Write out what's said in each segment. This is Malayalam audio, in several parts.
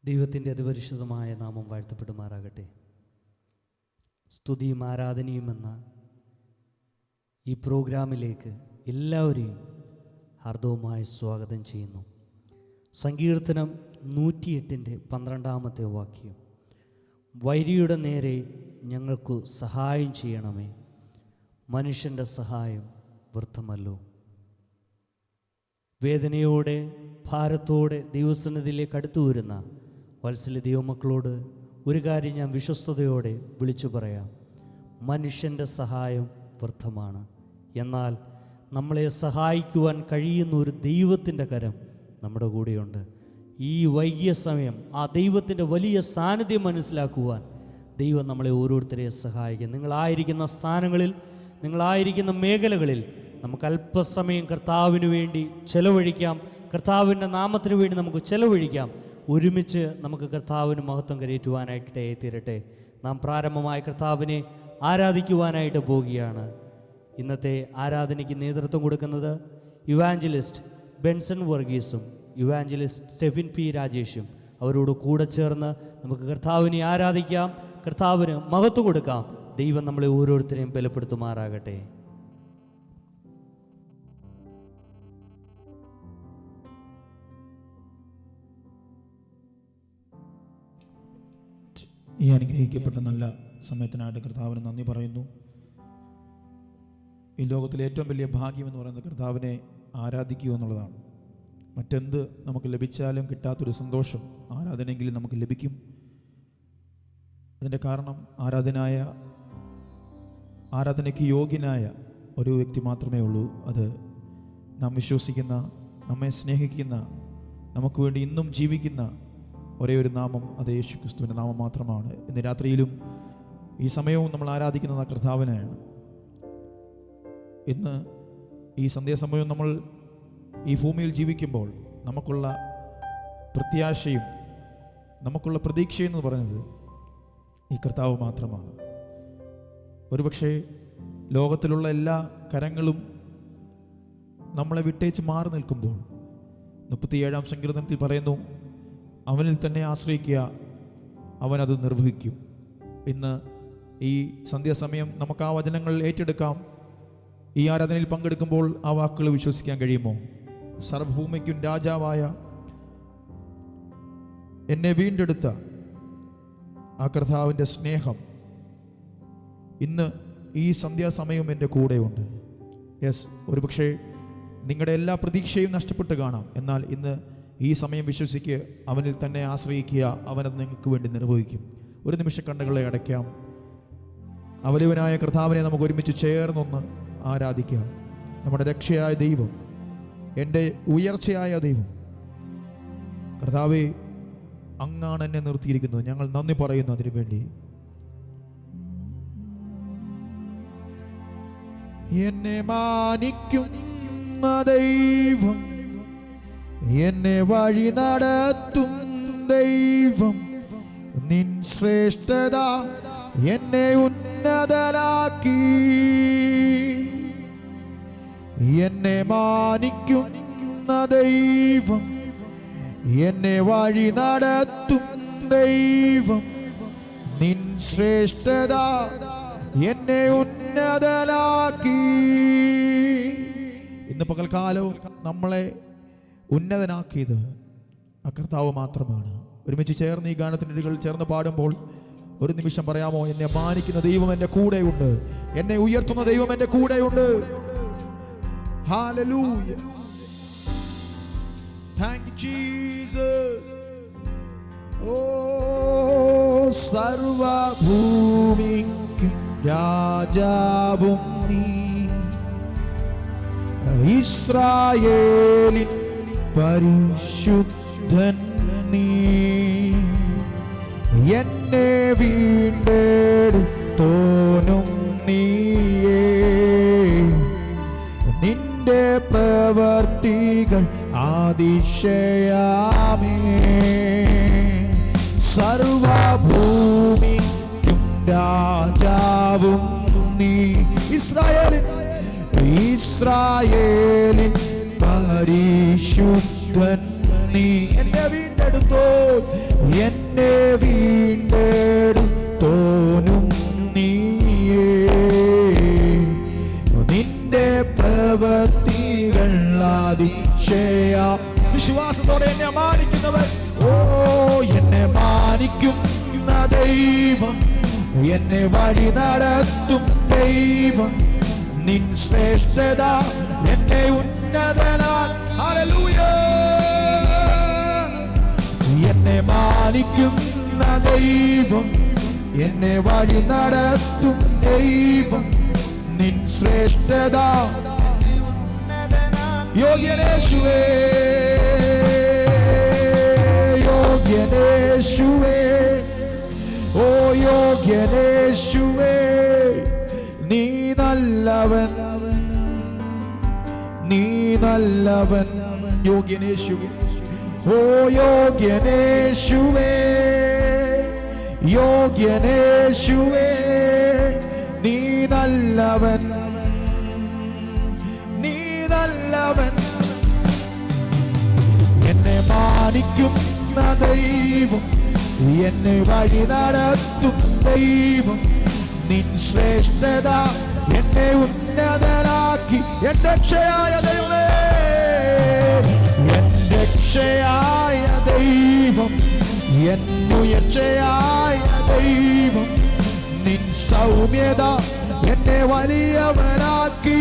ദൈവത്തിൻ്റെ അതിപരിശുദ്ധമായ നാമം വാഴ്ത്തപ്പെടുമാറാകട്ടെ. സ്തുതിയും ആരാധനയുമെന്ന ഈ പ്രോഗ്രാമിലേക്ക് എല്ലാവരെയും ഹാർദവമായി സ്വാഗതം ചെയ്യുന്നു. സങ്കീർത്തനം 108-12 വാക്യം: വൈരിയുടെ നേരെ ഞങ്ങൾക്ക് സഹായം ചെയ്യണമേ, മനുഷ്യൻ്റെ സഹായം വ്യർത്ഥമല്ലോ. വേദനയോടെ ഭാരത്തോടെ ദൈവസന്നിധിയിലേക്ക് അടുത്തു വരുന്ന വത്സല ദൈവമക്കളോട് ഒരു കാര്യം ഞാൻ വിശ്വസ്തയോടെ വിളിച്ചു പറയാം: മനുഷ്യൻ്റെ സഹായം വ്യർത്ഥമാണ്. എന്നാൽ നമ്മളെ സഹായിക്കുവാൻ കഴിയുന്ന ഒരു ദൈവത്തിൻ്റെ കരം നമ്മുടെ കൂടെയുണ്ട്. ഈ വൈകിയ സമയം ആ ദൈവത്തിൻ്റെ വലിയ സാന്നിധ്യം മനസ്സിലാക്കുവാൻ ദൈവം നമ്മളെ ഓരോരുത്തരെയും സഹായിക്കും. നിങ്ങളായിരിക്കുന്ന സ്ഥാനങ്ങളിൽ, നിങ്ങളായിരിക്കുന്ന മേഖലകളിൽ നമുക്ക് അല്പസമയം കർത്താവിന് വേണ്ടി ചെലവഴിക്കാം. കർത്താവിൻ്റെ നാമത്തിന് വേണ്ടി നമുക്ക് ചെലവഴിക്കാം. ഒരുമിച്ച് നമുക്ക് കർത്താവിന് മഹത്വം കരയേറ്റുവാനായിട്ട് തീരട്ടെ. നാം പ്രാരംഭമായ കർത്താവിനെ ആരാധിക്കുവാനായിട്ട് പോവുകയാണ്. ഇന്നത്തെ ആരാധനയ്ക്ക് നേതൃത്വം കൊടുക്കുന്നത് ഇവാഞ്ചലിസ്റ്റ് ബെൻസൺ വർഗീസും ഇവാഞ്ചലിസ്റ്റ് സ്റ്റെഫിൻ പി രാജേഷും. അവരോട് കൂടെ ചേർന്ന് നമുക്ക് കർത്താവിനെ ആരാധിക്കാം, കർത്താവിന് മഹത്വം കൊടുക്കാം. ദൈവം നമ്മളെ ഓരോരുത്തരെയും ബലപ്പെടുത്തുമാറാകട്ടെ. ഈ അനുഗ്രഹിക്കപ്പെട്ട നല്ല സമയത്തിനായിട്ട് കർത്താവിന് നന്ദി പറയുന്നു. ഈ ലോകത്തിലെ ഏറ്റവും വലിയ ഭാഗ്യം എന്ന് പറയുന്നത് കർത്താവിനെ ആരാധിക്കുക എന്നുള്ളതാണ്. മറ്റെന്ത് നമുക്ക് ലഭിച്ചാലും കിട്ടാത്തൊരു സന്തോഷം ആരാധനയെങ്കിലും നമുക്ക് ലഭിക്കും. അതിൻ്റെ കാരണം ആരാധനയ്ക്ക് യോഗ്യനായ ഒരു വ്യക്തി മാത്രമേ ഉള്ളൂ. അത് നാം വിശ്വസിക്കുന്ന, നമ്മെ സ്നേഹിക്കുന്ന, നമുക്ക് വേണ്ടി ഇന്നും ജീവിക്കുന്ന ഒരേ ഒരു നാമം, അത് യേശു ക്രിസ്തുവിൻ്റെ നാമം മാത്രമാണ്. ഇന്ന് രാത്രിയിലും ഈ സമയവും നമ്മൾ ആരാധിക്കുന്നത് ആ കർത്താവിനെയാണ്. ഇന്ന് ഈ സന്ധ്യാസമയവും നമ്മൾ ഈ ഭൂമിയിൽ ജീവിക്കുമ്പോൾ നമുക്കുള്ള പ്രത്യാശയും നമുക്കുള്ള പ്രതീക്ഷയും എന്ന് പറയുന്നത് ഈ കർത്താവ് മാത്രമാണ്. ഒരുപക്ഷെ ലോകത്തിലുള്ള എല്ലാ കരങ്ങളും നമ്മളെ വിട്ടേച്ച് മാറി നിൽക്കുമ്പോൾ 37-ാം സങ്കീർത്തനത്തിൽ പറയുന്നു, അവനിൽ തന്നെ ആശ്രയിക്കുക, അവനത് നിർവഹിക്കും. ഇന്ന് ഈ സന്ധ്യാസമയം നമുക്ക് ആ വചനങ്ങൾ ഏറ്റെടുക്കാം. ഈ ആരാധനയിൽ പങ്കെടുക്കുമ്പോൾ ആ വാക്കുകൾ വിശ്വസിക്കാൻ കഴിയുമോ? സർവഭൂമിക്കും രാജാവായ എന്നെ വീണ്ടെടുത്ത ആ കർത്താവിൻ്റെ സ്നേഹം ഇന്ന് ഈ സന്ധ്യാസമയം എൻ്റെ കൂടെയുണ്ട്. യെസ്, ഒരുപക്ഷെ നിങ്ങളുടെ എല്ലാ പ്രതീക്ഷയും നഷ്ടപ്പെട്ട് കാണാം. എന്നാൽ ഇന്ന് ഈ സമയം വിശ്വസിക്കുക, അവനിൽ തന്നെ ആശ്രയിക്കുക, അവനത് നിങ്ങൾക്ക് വേണ്ടി നിർവഹിക്കും. ഒരു നിമിഷം കണ്ണുകളെ അടയ്ക്കാം. അവലവനായ കർത്താവിനെ നമുക്ക് ഒരുമിച്ച് ചേർന്നൊന്ന് ആരാധിക്കാം. നമ്മുടെ രക്ഷയായ ദൈവം, എൻ്റെ ഉയർച്ചയായ ദൈവം, കർത്താവേ, അങ്ങാണ് എന്നെ നിർത്തിയിരിക്കുന്നത്. ഞങ്ങൾ നന്ദി പറയുന്നു അതിനു വേണ്ടി. എന്നെ മാനിക്കുന്ന ദൈവം, എന്നെ വഴി നടത്തും ദൈവം, നിൻ ശ്രേഷ്ഠത എന്നെ ഉന്നതനാക്കി. എന്നെ മാനിക്കുന്ന ദൈവം, എന്നെ വഴി നടത്തും ദൈവം, നിൻ ശ്രേഷ്ഠത എന്നെ ഉന്നതനാക്കി. ഇന്ന് പകൽക്കാലവും നമ്മളെ ഉന്നതനാക്കിയത് ആ കർത്താവ് മാത്രമാണ്. ഒരുമിച്ച് ചേർന്ന് ഈ ഗാനത്തിൻ്റെ ചേർന്ന് പാടുമ്പോൾ ഒരു നിമിഷം പറയാമോ? എന്നെ മാനിക്കുന്ന ദൈവം എൻ്റെ കൂടെയുണ്ട്, എന്നെ ഉയർത്തുന്ന ദൈവം എൻ്റെ കൂടെയുണ്ട്. Hallelujah, thank you Jesus. ഓ സർവഭൂമിക്കും രാജാവും നീ, ഇസ്രായേലിൻ പരിശുദ്ധൻ നീ, എന്നെ വീണ്ടെടുത്തോനും നീയേ, നിന്റെ പ്രവർത്തികൾ അതിശയാമേ. സർവഭൂമിക്കും രാജാവും നീ, ഇസ്രായേലിൻ പരിശുദ്ധൻ നീ, എന്നെ വീണ്ടെടുത്തോ, എന്നെ വീണ്ടെടുത്തോനും നീയേ. നിന്റെ പ്രവൃത്തികൾ അതിശയം. വിശ്വാസത്തോടെ എന്നെ മാനിക്കുന്നവൻ, ഓ എന്നെ മാനിക്കുന്ന ദൈവം, എന്നെ വഴി നടത്തും ദൈവം, നിൻ ശ്രേഷ്ഠത എന്നെ ഉന്നതനാ. ഹല്ലേലൂയ. എന്നെ മാനിക്കുന്ന ദൈവം, എന്നെ വഴി നടത്തും ദൈവം, നിൻ ശ്രേഷ്ഠത. യോഗ്യനേശുവേ, യോഗ്യനേശുവേ, ഓ യോഗ്യനേശുവേ, നീ നല്ലവൻ, നീ നല്ലവൻ. യോഗ്യനേശുവേ, ഓ യോഗ്യനേശുവേ, യോഗ്യനേശുവേ, നീ നല്ലവൻ, നീ നല്ലവൻ. എന്നെ മാനിക്കുന്ന ദൈവം, എന്നെ വഴി നടത്തും ദൈവം, നിൻ ശ്രേഷ്ഠത എന്നെ ഉന്നതനാക്കി. എന്റെ രക്ഷയായ ദൈവമേ, എന്റെ രക്ഷയായ ദൈവം, എന്നുയർച്ചയായ ദൈവം, നിൻ സൗമ്യത എന്നെ വലിയവനാക്കി.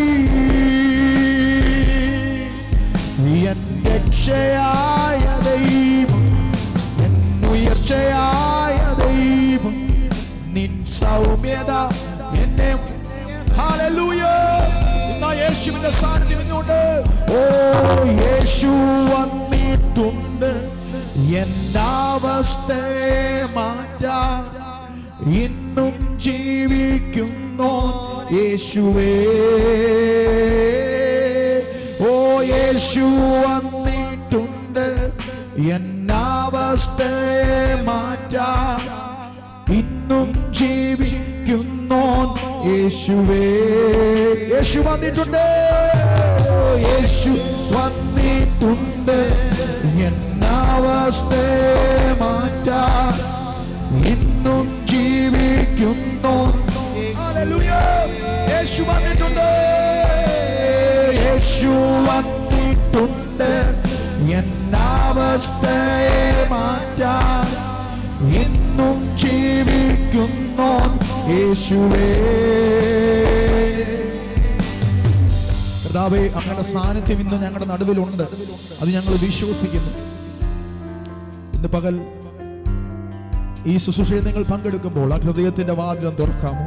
എന്റെ രക്ഷയായ ദൈവം, എന്നുയർച്ചയായ ദൈവം, നിൻ സൗമ്യത എന്നെ. ഹല്ലേലൂയ. ഇന്ന് യേശുവിന്റെ സാന്നിധ്യം ഇങ്ങോട്ട്. ഓ യേശു വന്നിട്ടുണ്ട് എന്റെ അവസ്ഥയെ മാറ്റാൻ. ഇന്നും ജീവിക്കുന്നു യേശുവേ. ഓ യേശു വന്നിട്ടുണ്ട് എന്റെ അവസ്ഥയെ മാറ്റാൻ. ഇന്നും ജീവിക്കുന്നു യേശുവേ. യേശു വന്നിട്ടുണ്ട്, യേശു വന്നിട്ടുണ്ട് എന്റെ അവസ്ഥയെ മാറ്റാൻ. ഇന്നും ജീവിക്കുന്നു. ഹല്ലേലൂയ. യേശു വന്നിട്ടുണ്ട്, യേശു വന്നിട്ടുണ്ട് എന്റെ അവസ്ഥയെ മാറ്റാൻ. ഇന്നും ജീവിക്കുന്നു യേശുവേ. കർത്താവേ, അങ്ങയുടെ സാന്നിധ്യം ഇന്ന് ഞങ്ങളുടെ നടുവിലുണ്ട്, അത് ഞങ്ങൾ വിശ്വസിക്കുന്നു. ഇന്ന് പകൽ ഈ ശുശ്രൂഷയിൽ നിങ്ങൾ പങ്കെടുക്കുമ്പോൾ ആ ഹൃദയത്തിന്റെ വാതിലും തുറക്കാമോ?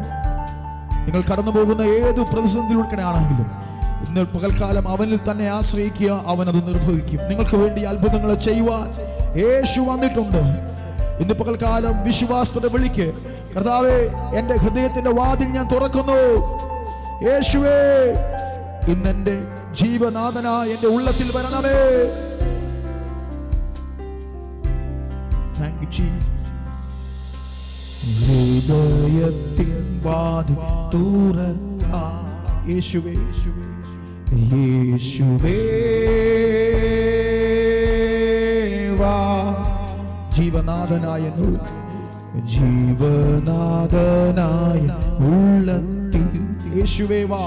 നിങ്ങൾ കടന്നു പോകുന്ന ഏതു പ്രതിസന്ധിയിലൂടെയാണെങ്കിലും ഇന്ന് പകൽക്കാലം അവനിൽ തന്നെ ആശ്രയിക്കുക, അവൻ അത് നിർവഹിക്കും. നിങ്ങൾക്ക് വേണ്ടി അത്ഭുതങ്ങൾ ചെയ്യുവാൻ യേശു വന്നിട്ടുണ്ട്. ഇന്ന് പകൽക്കാലം വിശ്വാസത്തോടെ വിളിക്ക്, കർത്താവേ, എന്റെ ഹൃദയത്തിന്റെ വാതിൽ ഞാൻ തുറക്കുന്നു. യേശുവേ, ഇന്നെന്റെ ജീവനാഥനായ എന്റെ ഉള്ളത്തിൽ വരണമേ. Thank you, Jesus. ഹൃദയത്തിൻ വാതിൽ തുറക്കാം. യേശുവേ, യേശുവേ വാ. ജീവനാഥനായ ജീവനാഥനായ ഉള്ളത്തിൽ യേശുവേ വാ.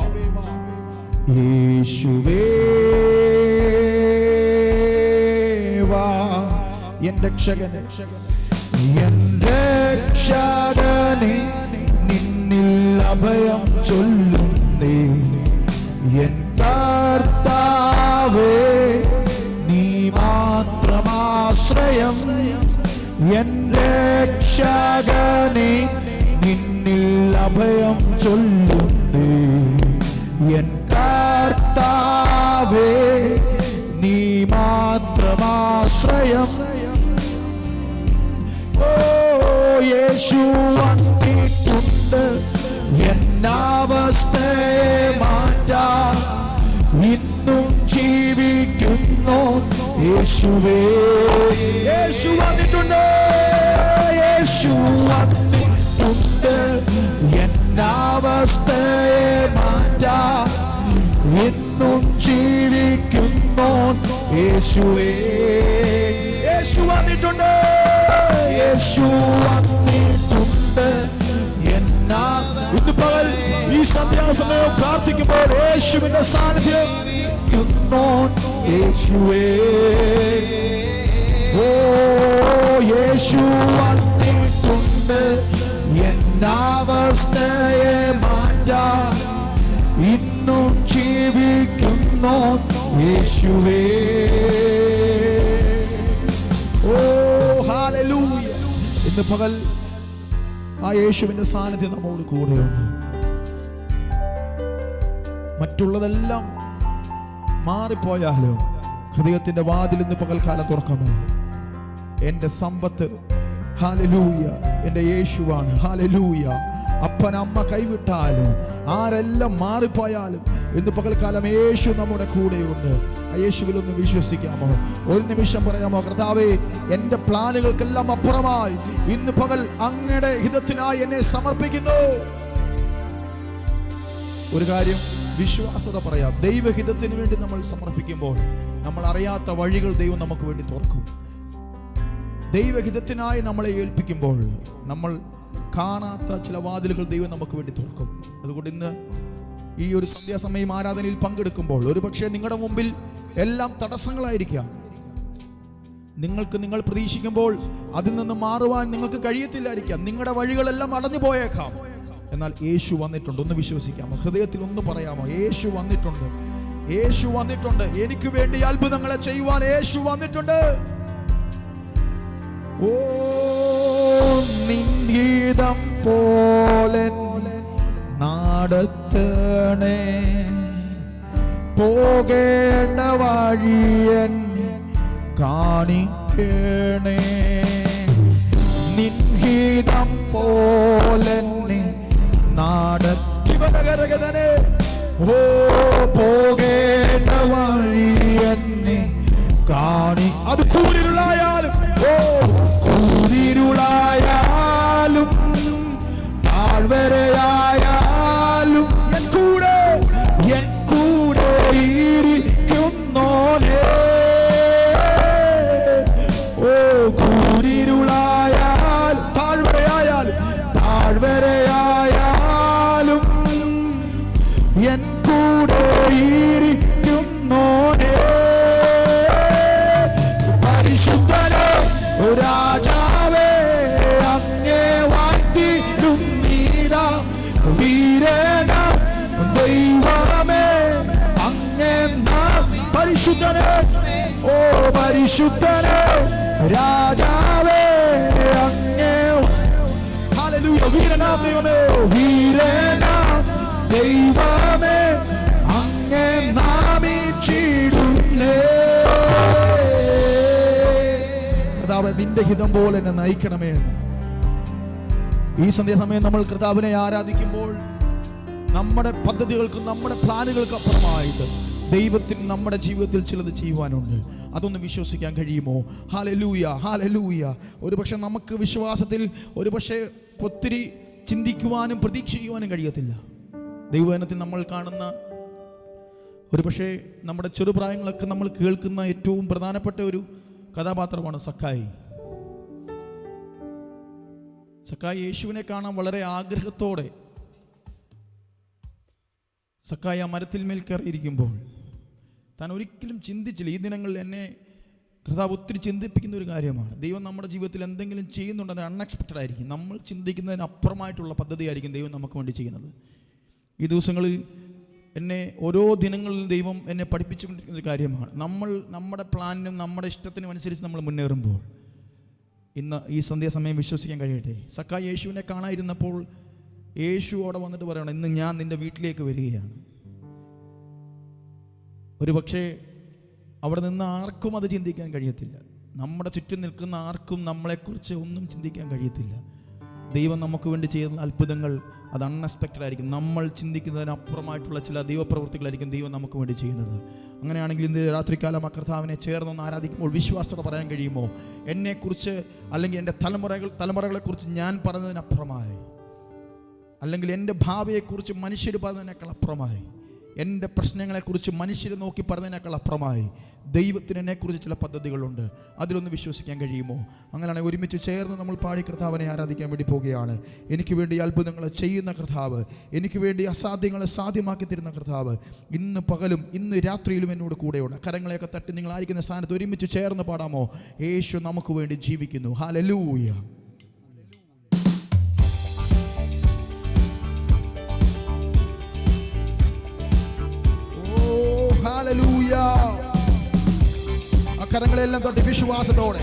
യേശുവേ വാ. എന്റെ രക്ഷകനെ, എന്റെ രക്ഷകനെ, നിന്നിൽ അഭയം ചൊല്ലുന്നേ. എൻ കർത്താവേ, നീ മാത്രമാശ്രയം. എന്റെ രക്ഷകനെ, നിന്നിൽ അഭയം ചൊല്ലുന്നേ. എൻ കർത്താവേ, നീ മാത്രമാശ്രയം. ഓ യേശു വന്നിട്ടുണ്ട് എന്നവസ്ഥയെ മാറ്റാൻ. ഇന്നും ജീവിക്കുന്നു യേശുവേ. യേശു വന്നിട്ടുണ്ട്, യേശു വന്നിട്ടുണ്ട് എന്നവസ്ഥയെ മാറ്റാൻ. ഇന്നും ജീവിക്കുന്നു യേശുവേ. യേശു വന്നിട്ടുണ്ട്, യേശു വന്നിട്ടുണ്ട്. ഇന്ന് പകൽ ഈ സന്ധ്യാസമയം പ്രാർത്ഥിക്കുമ്പോൾ യേശുവിന്റെ സാന്നിധ്യം യേശുവേ, ഓ യേശു വന്നിട്ടുണ്ട്. എന്നവസ്ഥയെ മാറ്റാൻ ഇന്നും ജീവിക്കുന്നു യേശുവേ. ഓ ഹല്ലേലൂയ. ഇന്ന് പകൽ ആ യേശുവിന്റെ സാന്നിധ്യം നമ്മോട് കൂടെയുണ്ട്. മറ്റുള്ളതെല്ലാം മാറിപ്പോയാലും ഹൃദയത്തിന്റെ വാതിൽ ഇന്ന് പകൽക്കാലം തുറക്കാമോ? എന്റെ സമ്പത്ത് ഹല്ലേലൂയ എന്റെ യേശുവാണ്. ഹല്ലേലൂയ. അപ്പൻ അമ്മ കൈവിട്ടാലും ആരെല്ലാം മാറിപ്പോയാലും ഇന്ന് പകൽക്കാലം യേശു നമ്മുടെ കൂടെയുണ്ട്. ആ യേശുവിൽ ഒന്ന് വിശ്വസിക്കാമോ? ഒരു നിമിഷം പറയാമോ? കർത്താവേ, എന്റെ പ്ലാനുകൾക്കെല്ലാം അപ്പുറമായി ഇന്ന് പകൽ അങ്ങയുടെ ഹിതത്തിനായി എന്നെ സമർപ്പിക്കുന്നു. ഒരു കാര്യം വിശ്വാസത പറയാം, ദൈവഹിതത്തിന് വേണ്ടി നമ്മൾ സമർപ്പിക്കുമ്പോൾ നമ്മൾ അറിയാത്ത വഴികൾ ദൈവം നമുക്ക് വേണ്ടി തുറക്കും. ദൈവഹിതത്തിനായി നമ്മളെ ഏൽപ്പിക്കുമ്പോൾ നമ്മൾ കാണാത്ത ചില വാതിലുകൾ ദൈവം നമുക്ക് വേണ്ടി തുറക്കും. അതുകൊണ്ട് ഇന്ന് ഈ ഒരു സന്ധ്യാസമയം ആരാധനയിൽ പങ്കെടുക്കുമ്പോൾ ഒരുപക്ഷെ നിങ്ങളുടെ മുമ്പിൽ എല്ലാം തടസ്സങ്ങളായിരിക്കാം. നിങ്ങൾ പ്രതീക്ഷിക്കുമ്പോൾ അതിൽ നിന്ന് മാറുവാൻ നിങ്ങൾക്ക് കഴിയത്തില്ലായിരിക്കാം. നിങ്ങളുടെ വഴികളെല്ലാം അടഞ്ഞു പോയേക്കാം. എന്നാൽ യേശു വന്നിട്ടുണ്ട്. ഒന്ന് വിശ്വസിക്കാമോ? ഹൃദയത്തിൽ ഒന്ന് പറയാമോ? യേശു വന്നിട്ടുണ്ട്. യേശു വന്നിട്ടുണ്ട്. എനിക്ക് വേണ്ടി അത്ഭുതങ്ങളെ ചെയ്യുവാൻ യേശു വന്നിട്ടുണ്ട്. ഓ നിൻഗീതം പോലെ നടത്തണേ, പോകേണ്ട വഴിയൻ കാണിക്കണേ. നിൻഗീതം പോലെ നടത്തിവനകരകതനെ, ഓ പോകേണ്ട വഴിയെന്നെ കാണി. അത് കൂരിരുളായാലും, ഓ കൂരിരുളായാലും താഴ്വരയായാലും എൻ കൂടെ ഇരിക്കുന്നോനേ. ഓ കൂരിരുളായാലും താഴ്വരയായാലും എൻ കൂടെ ഇരിക്കുന്നോനേ. പരിശുദ്ധനേ രാജാവേ, അങ്ങേ വാഴ്ത്തിടും നീതാ. വീരന ദൈവമേ, അങ്ങേ പരിശുദ്ധനേ, ഓ പരിശുദ്ധനേ രാജാവേ, അങ്ങേ ഹല്ലേലൂയ. വീരനാം ദൈവമേ, വീരനാം ദൈവമേ, അങ്ങേ നാമിച്ചിടുന്നേ. കർത്താവേ, നിന്റെ ഹിതം പോലെ എന്നെ നയിക്കണമേ. ഈ സന്ധ്യാസമയം നമ്മൾ കർത്താവിനെ ആരാധിക്കുമ്പോൾ നമ്മുടെ പദ്ധതികൾക്കും നമ്മുടെ പ്ലാനുകൾക്കും അപ്പുറമായിട്ട് ദൈവത്തിന് നമ്മുടെ ജീവിതത്തിൽ ചിലത് ചെയ്യുവാനുണ്ട്. അതൊന്ന് വിശ്വസിക്കാൻ കഴിയുമോ? Hallelujah, hallelujah. ഒരുപക്ഷെ നമുക്ക് വിശ്വാസത്തിൽ ഒരുപക്ഷെ ഒത്തിരി ചിന്തിക്കുവാനും പ്രതീക്ഷിക്കുവാനും കഴിയത്തില്ല. ദൈവവചനത്തിൽ നമ്മൾ കാണുന്ന ഒരുപക്ഷെ നമ്മുടെ ചെറുപ്രായങ്ങളൊക്കെ നമ്മൾ കേൾക്കുന്ന ഏറ്റവും പ്രധാനപ്പെട്ട ഒരു കഥാപാത്രമാണ് സക്കായി. സക്കായി യേശുവിനെ കാണാൻ വളരെ ആഗ്രഹത്തോടെ സക്കായി ആ മരത്തിൽ മേൽ കയറിയിരിക്കുമ്പോൾ താൻ ഒരിക്കലും ചിന്തിച്ചില്ല. ഈ ദിനങ്ങളിൽ എന്നെ കർത്താവ് ഒത്തിരി ചിന്തിപ്പിക്കുന്ന ഒരു കാര്യമാണ്. ദൈവം നമ്മുടെ ജീവിതത്തിൽ എന്തെങ്കിലും ചെയ്യുന്നുണ്ടെന്ന് അൺഎക്സ്പെക്റ്റഡ് ആയിരിക്കും. നമ്മൾ ചിന്തിക്കുന്നതിന് അപ്പുറമായിട്ടുള്ള പദ്ധതിയായിരിക്കും ദൈവം നമുക്ക് വേണ്ടി ചെയ്യുന്നത്. ഈ ദിവസങ്ങളിൽ എന്നെ ഓരോ ദിനങ്ങളിലും ദൈവം എന്നെ പഠിപ്പിച്ചുകൊണ്ടിരിക്കുന്ന ഒരു കാര്യമാണ്. നമ്മൾ നമ്മുടെ പ്ലാനിനും നമ്മുടെ ഇഷ്ടത്തിനും അനുസരിച്ച് നമ്മൾ മുന്നേറുമ്പോൾ ഇന്ന് ഈ സന്ധ്യാസമയം വിശ്വസിക്കാൻ കഴിയട്ടെ. സക്കായി യേശുവിനെ കാണാതിരുന്നപ്പോൾ യേശു അവിടെ വന്നിട്ട് പറയണം, ഇന്ന് ഞാൻ നിൻ്റെ വീട്ടിലേക്ക് വരികയാണ്. ഒരു പക്ഷേ അവിടെ നിന്ന് ആർക്കും അത് ചിന്തിക്കാൻ കഴിയത്തില്ല. നമ്മുടെ ചുറ്റും നിൽക്കുന്ന ആർക്കും നമ്മളെക്കുറിച്ച് ഒന്നും ചിന്തിക്കാൻ കഴിയത്തില്ല. ദൈവം നമുക്ക് വേണ്ടി ചെയ്യുന്ന അത്ഭുതങ്ങൾ അത് അൺഎക്സ്പെക്റ്റഡ് ആയിരിക്കും. നമ്മൾ ചിന്തിക്കുന്നതിനപ്പുറമായിട്ടുള്ള ചില ദൈവപ്രവൃത്തികളായിരിക്കും ദൈവം നമുക്ക് വേണ്ടി ചെയ്യുന്നത്. അങ്ങനെയാണെങ്കിൽ ഇന്ന് രാത്രികാലം ആ കർത്താവിനെ ചേർന്നൊന്ന് ആരാധിക്കുമ്പോൾ വിശ്വാസത്തോടെ പറയാൻ കഴിയുമോ? എന്നെക്കുറിച്ച് അല്ലെങ്കിൽ എൻ്റെ തലമുറകളെക്കുറിച്ച് ഞാൻ പറഞ്ഞതിനപ്പുറമായി, അല്ലെങ്കിൽ എൻ്റെ ഭാവിയെക്കുറിച്ച് മനുഷ്യർ പറഞ്ഞതിനേക്കാൾ അപ്പുറമായി എൻ്റെ പ്രശ്നങ്ങളെക്കുറിച്ച് മനുഷ്യരെ നോക്കി പറഞ്ഞതിനേക്കാൾ അപ്പുറമായി ദൈവത്തിന് എന്നെക്കുറിച്ച് ചില പദ്ധതികളുണ്ട്. അതിലൊന്ന് വിശ്വസിക്കാൻ കഴിയുമോ? അങ്ങനെയാണെങ്കിൽ ഒരുമിച്ച് ചേർന്ന് നമ്മൾ പാടി കർത്താവിനെ ആരാധിക്കാൻ വേണ്ടി പോവുകയാണ്. എനിക്ക് വേണ്ടി അത്ഭുതങ്ങൾ ചെയ്യുന്ന കർത്താവ്, എനിക്ക് വേണ്ടി അസാധ്യങ്ങളെ സാധ്യമാക്കി തരുന്ന കർത്താവ് ഇന്ന് പകലും ഇന്ന് രാത്രിയിലും എന്നോട് കൂടെയുണ്ട്. കരങ്ങളെയൊക്കെ തട്ടി നിങ്ങൾ ആയിരിക്കുന്ന സ്ഥാനത്ത് ഒരുമിച്ച് ചേർന്ന് പാടാമോ? യേശു നമുക്ക് വേണ്ടി ജീവിക്കുന്നു. ഹല്ലേലൂയ. ഹല്ലേലൂയ. ആ കരങ്ങളെല്ലാം തൊട്ട് വിശ്വാസത്തോടെ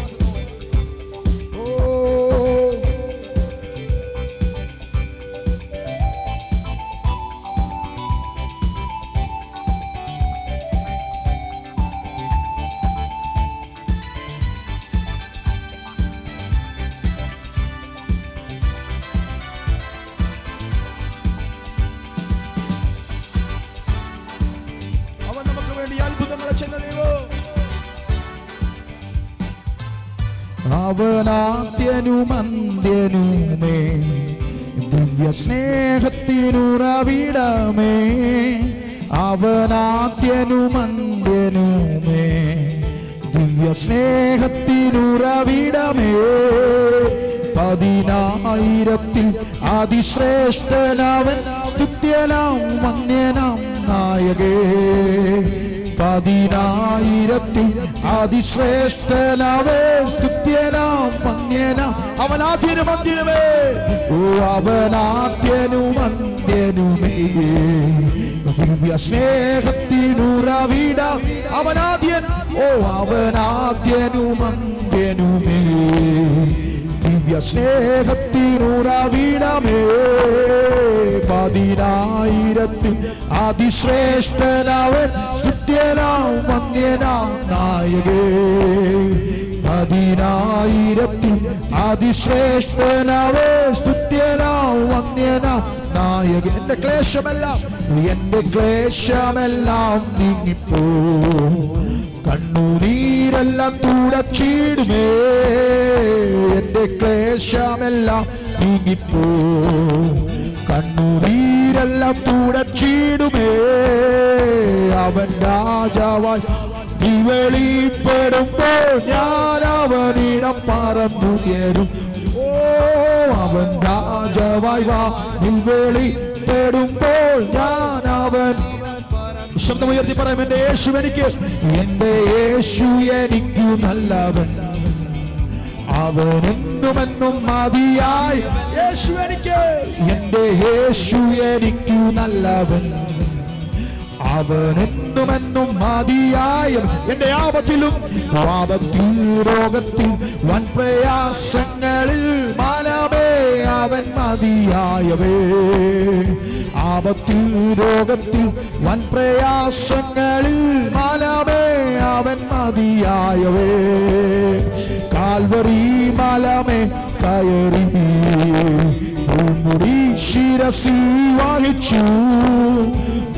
അവനാദ്യനുമന്ത്യനുമേ ദിവ്യ സ്നേഹത്തിനുറവിടമേ. അവനാദ്യനുമന്ത്യനുമേ ദിവ്യ സ്നേഹത്തിനുറവിടമേ. 10,000 അതിശ്രേഷ്ഠനവൻ സ്തുത്യനാം വന്യനാം നായകേ. 10,000 അതിശ്രേഷ്ഠനവേ സ്തുത്യനാം വന്യനാം. അവനാദ്യനുമന്ത്യനുമേ, ഓ അവനാദ്യനുമന്ത്യനുമേ ദിവ്യ സ്നേഹത്തിനുറവിട. അവനാദ്യൻ, ഓ അവനാദ്യനുമന്ത്യനുമേ ദിവ്യ സ്നേഹത്തിനുറവിടമേ. 10,000 അതിശ്രേഷ്ഠനവൻ സ്തുത്യനാം വന്യനാം നായകേ. 10,000 അതിശ്രേഷ്ഠനവേ സ്തുത്യനാം വന്യനാം നായകൻ. എന്റെ ക്ലേശമെല്ലാം നീങ്ങിപ്പോ, കണ്ണുനീരെല്ലാം തുടച്ചിടുമേ. എന്റെ ക്ലേശമെല്ലാം നീങ്ങിപ്പോ, കണ്ണുനീരെല്ലാം തുടച്ചിടുമേ. അവൻ രാജാവായി വെളിപ്പെടുമ്പോൾ ഞാൻ അവനിടം പറന്നുയരും. ഓ അവൻ രാജാവായി വെളിപ്പെടുമ്പോൾ ഞാൻ അവൻ. ശബ്ദമുയർത്തി പറയാം, എന്റെ യേശു എനിക്ക് നല്ലവൻ, അവനെന്നുമെന്നും മതിയായി. യേശു എനിക്ക്, എന്റെ യേശു എനിക്കു നല്ലവൻ, അവനെന്നുമെന്നും മതിയായ. എന്റെ ആപത്തിൽ രോഗത്തിൽ വൻ പ്രയാസങ്ങളിൽ മാനമേ അവൻ മതിയായവേ. ആപത്തിൽ രോഗത്തിൽ വൻ പ്രയാസങ്ങളിൽ മാനമേ അവൻ മതിയായവേ. കാൽവരി മലമേ കയറി മുടി ശിരസിൽ വഹിച്ചു.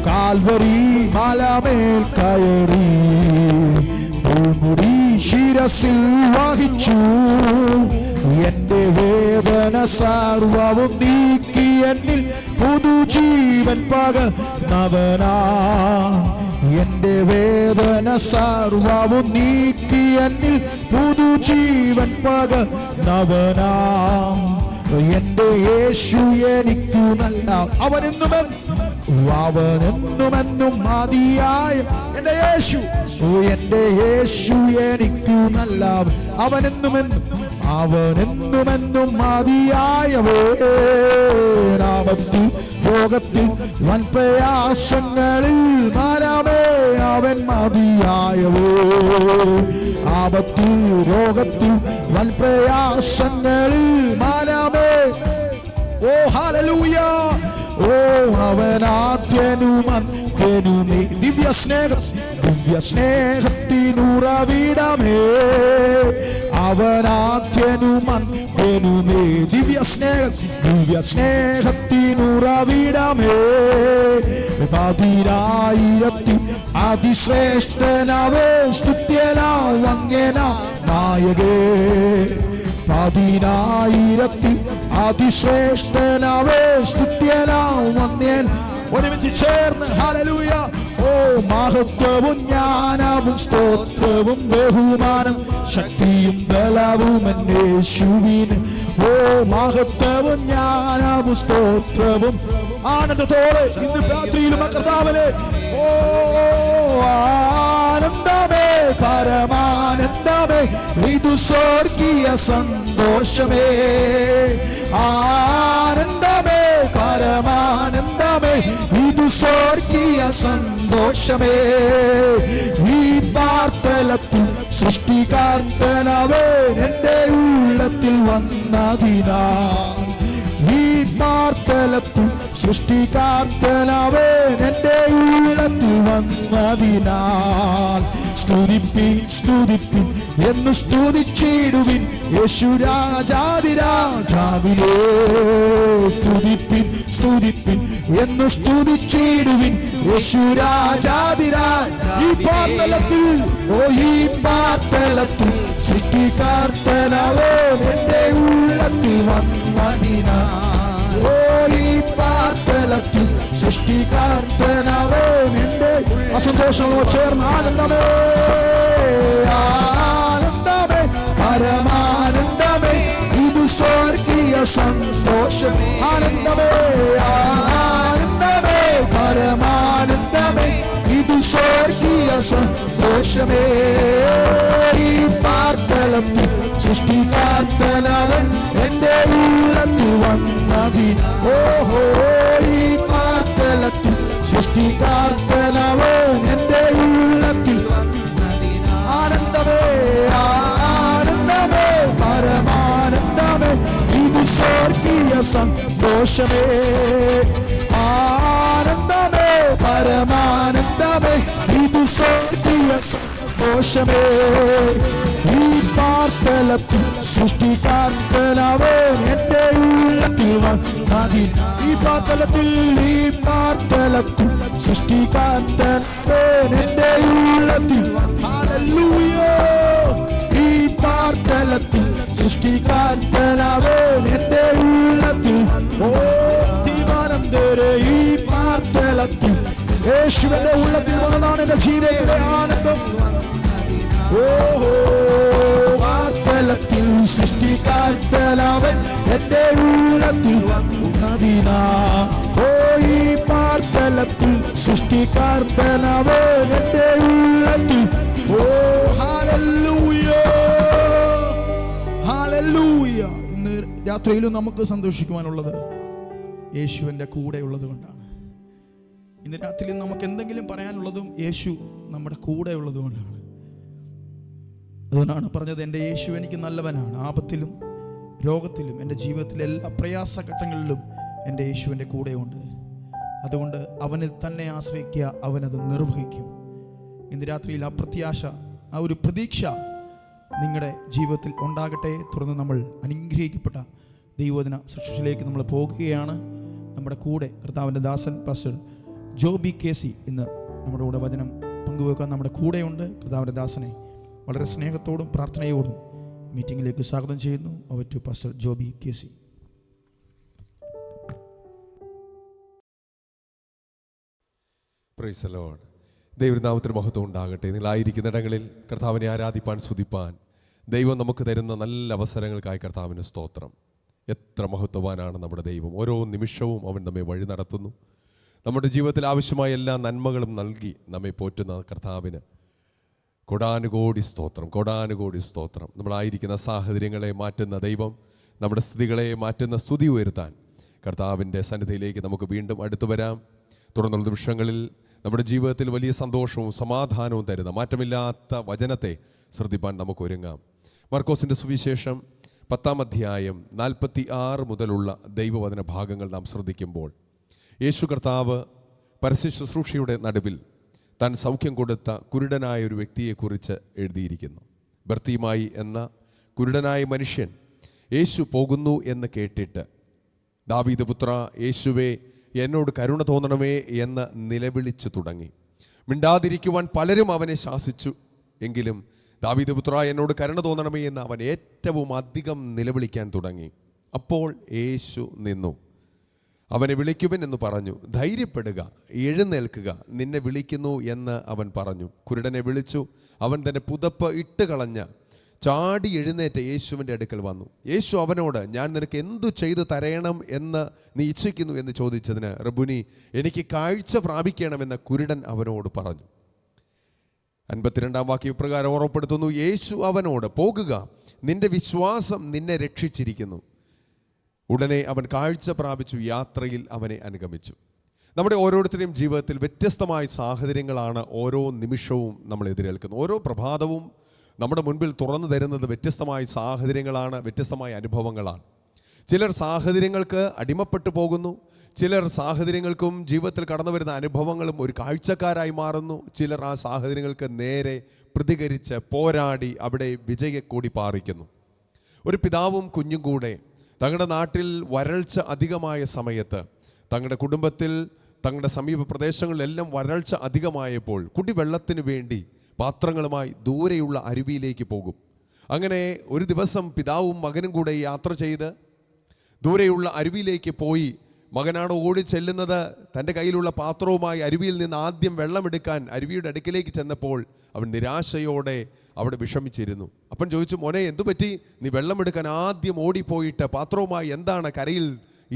കാൽവരി മലമേൽ കയറി മുടി ശിരസിൽ വഹിച്ചു. എന്റെ വേദന സർവവും നീക്കി എന്നിൽ പുതുജീവൻ പകർന്നവനാ. എന്റെ വേദന സർവവും നീക്കി എന്നിൽ പുതുജീവൻ പകർന്നവനാ. എന്റെ യേശു എനിക്കു നല്ല, അവനെന്നുമെന്നും മതിയായ. എന്റെ യേശു, എന്റെ യേശു എനിക്കു നല്ല, അവനെന്നുമെന്നും മതിയായവേ. ആപത്തിൽ രോഗത്തിൽ വൻ പ്രയാസങ്ങളിൽ മാനമേ അവൻ മതിയായവേ. ആപത്തിൽ രോഗത്തിൽ വൻ പ്രയാസങ്ങളിൽ മാനമേ. ഓ ഹല്ലേലൂയ. ഓ അവനാദ്യനുമന്ത്യനുമേ ദിവ്യ സ്നേഹത്തിനുറവിടമേ. അവനാദ്യനുമന്ത്യനുമേ ദിവ്യ സ്നേഹത്തിനുറവിടമേ. 10,000 അതിശ്രേഷ്ഠനവേ സ്തുത്യനാം വന്യനാം നായകേ. 10,000 അതിശ്രേഷ്ഠനവേ സ്തുത്യനാം വന്യൻ ഒരുമിച്ച് ചേർന്ന് ഹല്ലേലൂയ. ഓ മഹത്വവും ജ്ഞാനവും സ്തോത്രവും ബഹുമാനം ശക്തിയും ബലവും യേശുവിന്. ഓ മഹത്വവും ജ്ഞാനവും സ്തോത്രവും. ആനന്ദത്തോടെ ഇന്ന് രാത്രിയിലും കർത്താവിനെ ഓ ആനന്ദമേ പരമാനന്ദമേ ഇതു സ്വർഗീയ സന്തോഷമേ. ആനന്ദമേ പരമാനന്ദമേ ഇതു സ്വർഗീയ സന്തോഷമേ. ഈ പാർത്തലത്തിൽ സൃഷ്ടികാർത്തനവേ എന്റെ ഉള്ളത്തിൽ വന്നതിനാ. ഈ പാർത്തലത്തിൽ സൃഷ്ടികാർത്തനവേ എന്റെ ഉള്ളത്തിൽ വന്നതിനാൽ. സ്തുതിപ്പിൻ സ്തുതിപ്പിൻ എന്ന് സ്തുതിച്ചിടുവിൻ യേശുരാജാതിരാജാവിനെ. സ്തുതിപ്പിൻ സ്തുതിപ്പിൻ എന്ന് സ്തുതിച്ചിടുവിൻ യേശുരാജാതിരാജ. ഈ പാർത്തലത്തിൽ ഓ ഈ പാർത്തലത്തിൽ സൃഷ്ടികാർത്തനവേ എന്റെ ഉള്ളത്തിൽ വന്നതിനാൽ. ഓ ഈ പാർത്തലത്തിൽ സൃഷ്ടികാർത്തനവേ എന്റെ സന്തോഷമോ ചേർന്ന് ആനന്ദമേ ആനന്ദമേ പരമാനന്ദമേ ഇത് സ്വർഗീയ സന്തോഷം. ആനന്ദമേ ആനന്ദമേ പരമാനന്ദമേ ഇത് സ്വർഗീയ സന്തോഷമേ. ഈ പാർത്തലത്തിൽ സൃഷ്ടികാർത്തനവൻ എന്റെ ഉള്ളത്തിൽ വന്നതിനാൽ. ഓഹോ ഈ പാർത്തലത്തിൽ സൃഷ്ടികാർത്തനവൻ എന്റെ ഉള്ളത്തിൽ വന്നതിനാൽ. ആനന്ദമേ ആനന്ദമേ പരമാനന്ദമേ ഇത് സ്വർഗീയ സന്തോഷമേ. ആനന്ദമേ പരമാനന്ദമേ ഇത് സ്വർഗീയ സന്തോഷമേ. ഈ പാർത്തലത്തിൽ സൃഷ്ടികാർത്തനവൻ എന്റെ ഉള്ളത്തിൽ വന്നതിനാൽ. ഈ പാർത്തലത്തിൽ ഈ പാർത്തലത്തിൽ സൃഷ്ടികാർത്തനവൻ എന്റെ ഉള്ളത്തിൽ. ഹല്ലേലൂയ. ഈ പാർത്തലത്തിൽ സൃഷ്ടികാർത്തനവൻ എന്റെ ഉള്ളത്തിൽ. ഓ ദീവാനന്ദരെ ഈ പാർത്തലത്തിൽ യേശുവിന്റെ ഉള്ളത്തിൽ വന്നതാണ് എന്റെ ജീവിതത്തിലെ ആനന്ദം. ഓഹോ പാർത്തലത്തിൽ സൃഷ്ടികാർത്തനവൻ എന്റെ ഉള്ളത്തിൽ വന്നതിനാൽ. ഓ ഈ പാർത്തലത്തിൽ സൃഷ്ടികാർത്തനവൻ എന്റെ ഉള്ളത്തിൽ. ഓ ഹല്ലേലൂയ ഹല്ലേലൂയ. ഇന്ന് രാത്രിയിലും നമുക്ക് സന്തോഷിക്കുവാനുള്ളത് യേശുവിന്റെ കൂടെ ഉള്ളത് കൊണ്ടാണ്. ഇന്ന് രാത്രിയിൽ നമുക്ക് എന്തെങ്കിലും പറയാനുള്ളതും യേശു നമ്മുടെ കൂടെ ഉള്ളത് കൊണ്ടാണ്. അതുകൊണ്ടാണ് പറഞ്ഞത് എൻ്റെ യേശു എനിക്ക് നല്ലവനാണ്. ആപത്തിലും രോഗത്തിലും എൻ്റെ ജീവിതത്തിലെ എല്ലാ പ്രയാസഘട്ടങ്ങളിലും എൻ്റെ യേശുവിൻ്റെ കൂടെയുണ്ട്. അതുകൊണ്ട് അവനിൽ തന്നെ ആശ്രയിക്കുക, അവനത് നിർവഹിക്കും. ഇന്ന് രാത്രിയിൽ ആ പ്രത്യാശ, ആ ഒരു പ്രതീക്ഷ നിങ്ങളുടെ ജീവിതത്തിൽ ഉണ്ടാകട്ടെ. തുടർന്ന് നമ്മൾ അനുഗ്രഹിക്കപ്പെട്ട ദൈവവചന ശുശ്രൂഷയിലേക്ക് നമ്മൾ പോകുകയാണ്. നമ്മുടെ കൂടെ കർത്താവിൻ്റെ ദാസൻ പാസ്റ്റർ ജോബി കേസി ഇന്ന് നമ്മുടെ കൂടെ വചനം പങ്കുവെക്കാൻ നമ്മുടെ കൂടെയുണ്ട്. കർത്താവിൻ്റെ ദാസനെ വളരെ സ്നേഹത്തോടും പ്രാർത്ഥനയോടും മീറ്റിംഗിലേക്ക് സ്വാഗതം ചെയ്യുന്നു. Over to pastor Joby KC. Praise the Lord. ദൈവനാമത്തിന് മഹത്വം ഉണ്ടാകട്ടെ. നിങ്ങളായിരിക്കുന്ന ഇടങ്ങളിൽ കർത്താവിനെ ആരാധിപ്പാൻ സ്തുതിപ്പാൻ ദൈവം നമുക്ക് തരുന്ന നല്ല അവസരങ്ങൾക്കായി കർത്താവിന് സ്തോത്രം. എത്ര മഹത്വവാനാണ് നമ്മുടെ ദൈവം. ഓരോ നിമിഷവും അവൻ നമ്മെ വഴി നടത്തുന്നു. നമ്മുടെ ജീവിതത്തിൽ ആവശ്യമായ എല്ലാ നന്മകളും നൽകി നമ്മെ പോറ്റുന്ന കർത്താവിന് കോടാനുകോടി സ്തോത്രം, കോടാനുകോടി സ്തോത്രം. നമ്മളായിരിക്കുന്ന സാഹചര്യങ്ങളെ മാറ്റുന്ന ദൈവം നമ്മുടെ സ്ഥിതികളെ മാറ്റുന്ന സ്തുതി ഉയർത്താൻ കർത്താവിൻ്റെ സന്നിധിയിലേക്ക് നമുക്ക് വീണ്ടും അടുത്തു വരാം. തുടർന്നുള്ള നിമിഷങ്ങളിൽ നമ്മുടെ ജീവിതത്തിൽ വലിയ സന്തോഷവും സമാധാനവും തരുന്ന മാറ്റമില്ലാത്ത വചനത്തെ ശ്രദ്ധിപ്പാൻ നമുക്ക് ഒരുങ്ങാം. മർക്കോസിൻ്റെ സുവിശേഷം 10-ാം അധ്യായം 46 മുതലുള്ള ദൈവവചന ഭാഗങ്ങൾ നാം ശ്രദ്ധിക്കുമ്പോൾ യേശു കർത്താവ് പരസ്യ ശുശ്രൂഷയുടെ നടുവിൽ താൻ സൗഖ്യം കൊടുത്ത കുരുടനായ ഒരു വ്യക്തിയെക്കുറിച്ച് എഴുതിയിരിക്കുന്നു. ബർത്തിമായി എന്ന കുരുടനായ മനുഷ്യൻ യേശു പോകുന്നു എന്ന് കേട്ടിട്ട്, ദാവീദ് പുത്ര യേശുവേ എന്നോട് കരുണ തോന്നണമേ എന്ന് നിലവിളിച്ചു തുടങ്ങി. മിണ്ടാതിരിക്കുവാൻ പലരും അവനെ ശാസിച്ചു. എങ്കിലും ദാവീദ് പുത്ര എന്നോട് കരുണ തോന്നണമേ എന്ന് അവൻ ഏറ്റവും അധികം നിലവിളിക്കാൻ തുടങ്ങി. അപ്പോൾ യേശു നിന്നു, അവനെ വിളിക്കുവിൻ എന്ന് പറഞ്ഞു. ധൈര്യപ്പെടുക, എഴുന്നേൽക്കുക, നിന്നെ വിളിക്കുന്നു എന്ന് അവൻ പറഞ്ഞു. കുരുടനെ വിളിച്ചു. അവൻ തൻ്റെ പുതപ്പ് ഇട്ട് കളഞ്ഞ് ചാടി എഴുന്നേറ്റ് യേശുവിൻ്റെ അടുക്കൽ വന്നു. യേശു അവനോട്, ഞാൻ നിനക്ക് എന്തു ചെയ്തു തരയണം എന്ന് നീ ഇച്ഛിക്കുന്നു എന്ന് ചോദിച്ചതിന്, റബ്ബുനി, എനിക്ക് കാഴ്ച പ്രാപിക്കണമെന്ന് കുരുടൻ അവനോട് പറഞ്ഞു. 52 വാക്യം ഇപ്രകാരം ഓർമ്മപ്പെടുത്തുന്നു. യേശു അവനോട്, പോകുക, നിന്റെ വിശ്വാസം നിന്നെ രക്ഷിച്ചിരിക്കുന്നു. ഉടനെ അവൻ കാഴ്ച പ്രാപിച്ചു, യാത്രയിൽ അവനെ അനുഗമിച്ചു. നമ്മുടെ ഓരോരുത്തരുടെയും ജീവിതത്തിൽ വ്യത്യസ്തമായ സാഹചര്യങ്ങളാണ് ഓരോ നിമിഷവും നമ്മൾ എതിരേൽക്കുന്നത്. ഓരോ പ്രഭാതവും നമ്മുടെ മുൻപിൽ തുറന്നു തരുന്നത് വ്യത്യസ്തമായ സാഹചര്യങ്ങളാണ്, വ്യത്യസ്തമായ അനുഭവങ്ങളാണ്. ചിലർ സാഹചര്യങ്ങൾക്ക് അടിമപ്പെട്ടു പോകുന്നു. ചിലർ സാഹചര്യങ്ങൾക്കും ജീവിതത്തിൽ കടന്നു വരുന്ന അനുഭവങ്ങളും ഒരു കാഴ്ചക്കാരായി മാറുന്നു. ചിലർ ആ സാഹചര്യങ്ങൾക്ക് നേരെ പ്രതികരിച്ച് പോരാടി അവിടെ വിജയക്കൊടി പാറിക്കുന്നു. ഒരു പിതാവും കുഞ്ഞും കൂടെ തങ്ങളുടെ നാട്ടിൽ വരൾച്ച അധികമായ സമയത്ത് തങ്ങളുടെ കുടുംബത്തിൽ, തങ്ങളുടെ സമീപ പ്രദേശങ്ങളിലെല്ലാം വരൾച്ച അധികമായപ്പോൾ കുടിവെള്ളത്തിന് വേണ്ടി പാത്രങ്ങളുമായി ദൂരെയുള്ള അരുവിയിലേക്ക് പോകും. അങ്ങനെ ഒരു ദിവസം പിതാവും മകനും കൂടെ യാത്ര ചെയ്ത് ദൂരെയുള്ള അരുവിയിലേക്ക് പോയി. മകനാണ് ഓടി ചെല്ലുന്നത്. തൻ്റെ കയ്യിലുള്ള പാത്രവുമായി അരുവിയിൽ നിന്ന് ആദ്യം വെള്ളമെടുക്കാൻ അരുവിയുടെ അടുക്കിലേക്ക് ചെന്നപ്പോൾ അവൻ നിരാശയോടെ അവിടെ വിഷമിച്ചിരുന്നു. അപ്പൻ ചോദിച്ചു, മോനെ എന്തു പറ്റി? നീ വെള്ളമെടുക്കാൻ ആദ്യം ഓടിപ്പോയിട്ട് പാത്രവുമായി എന്താണ് കരയിൽ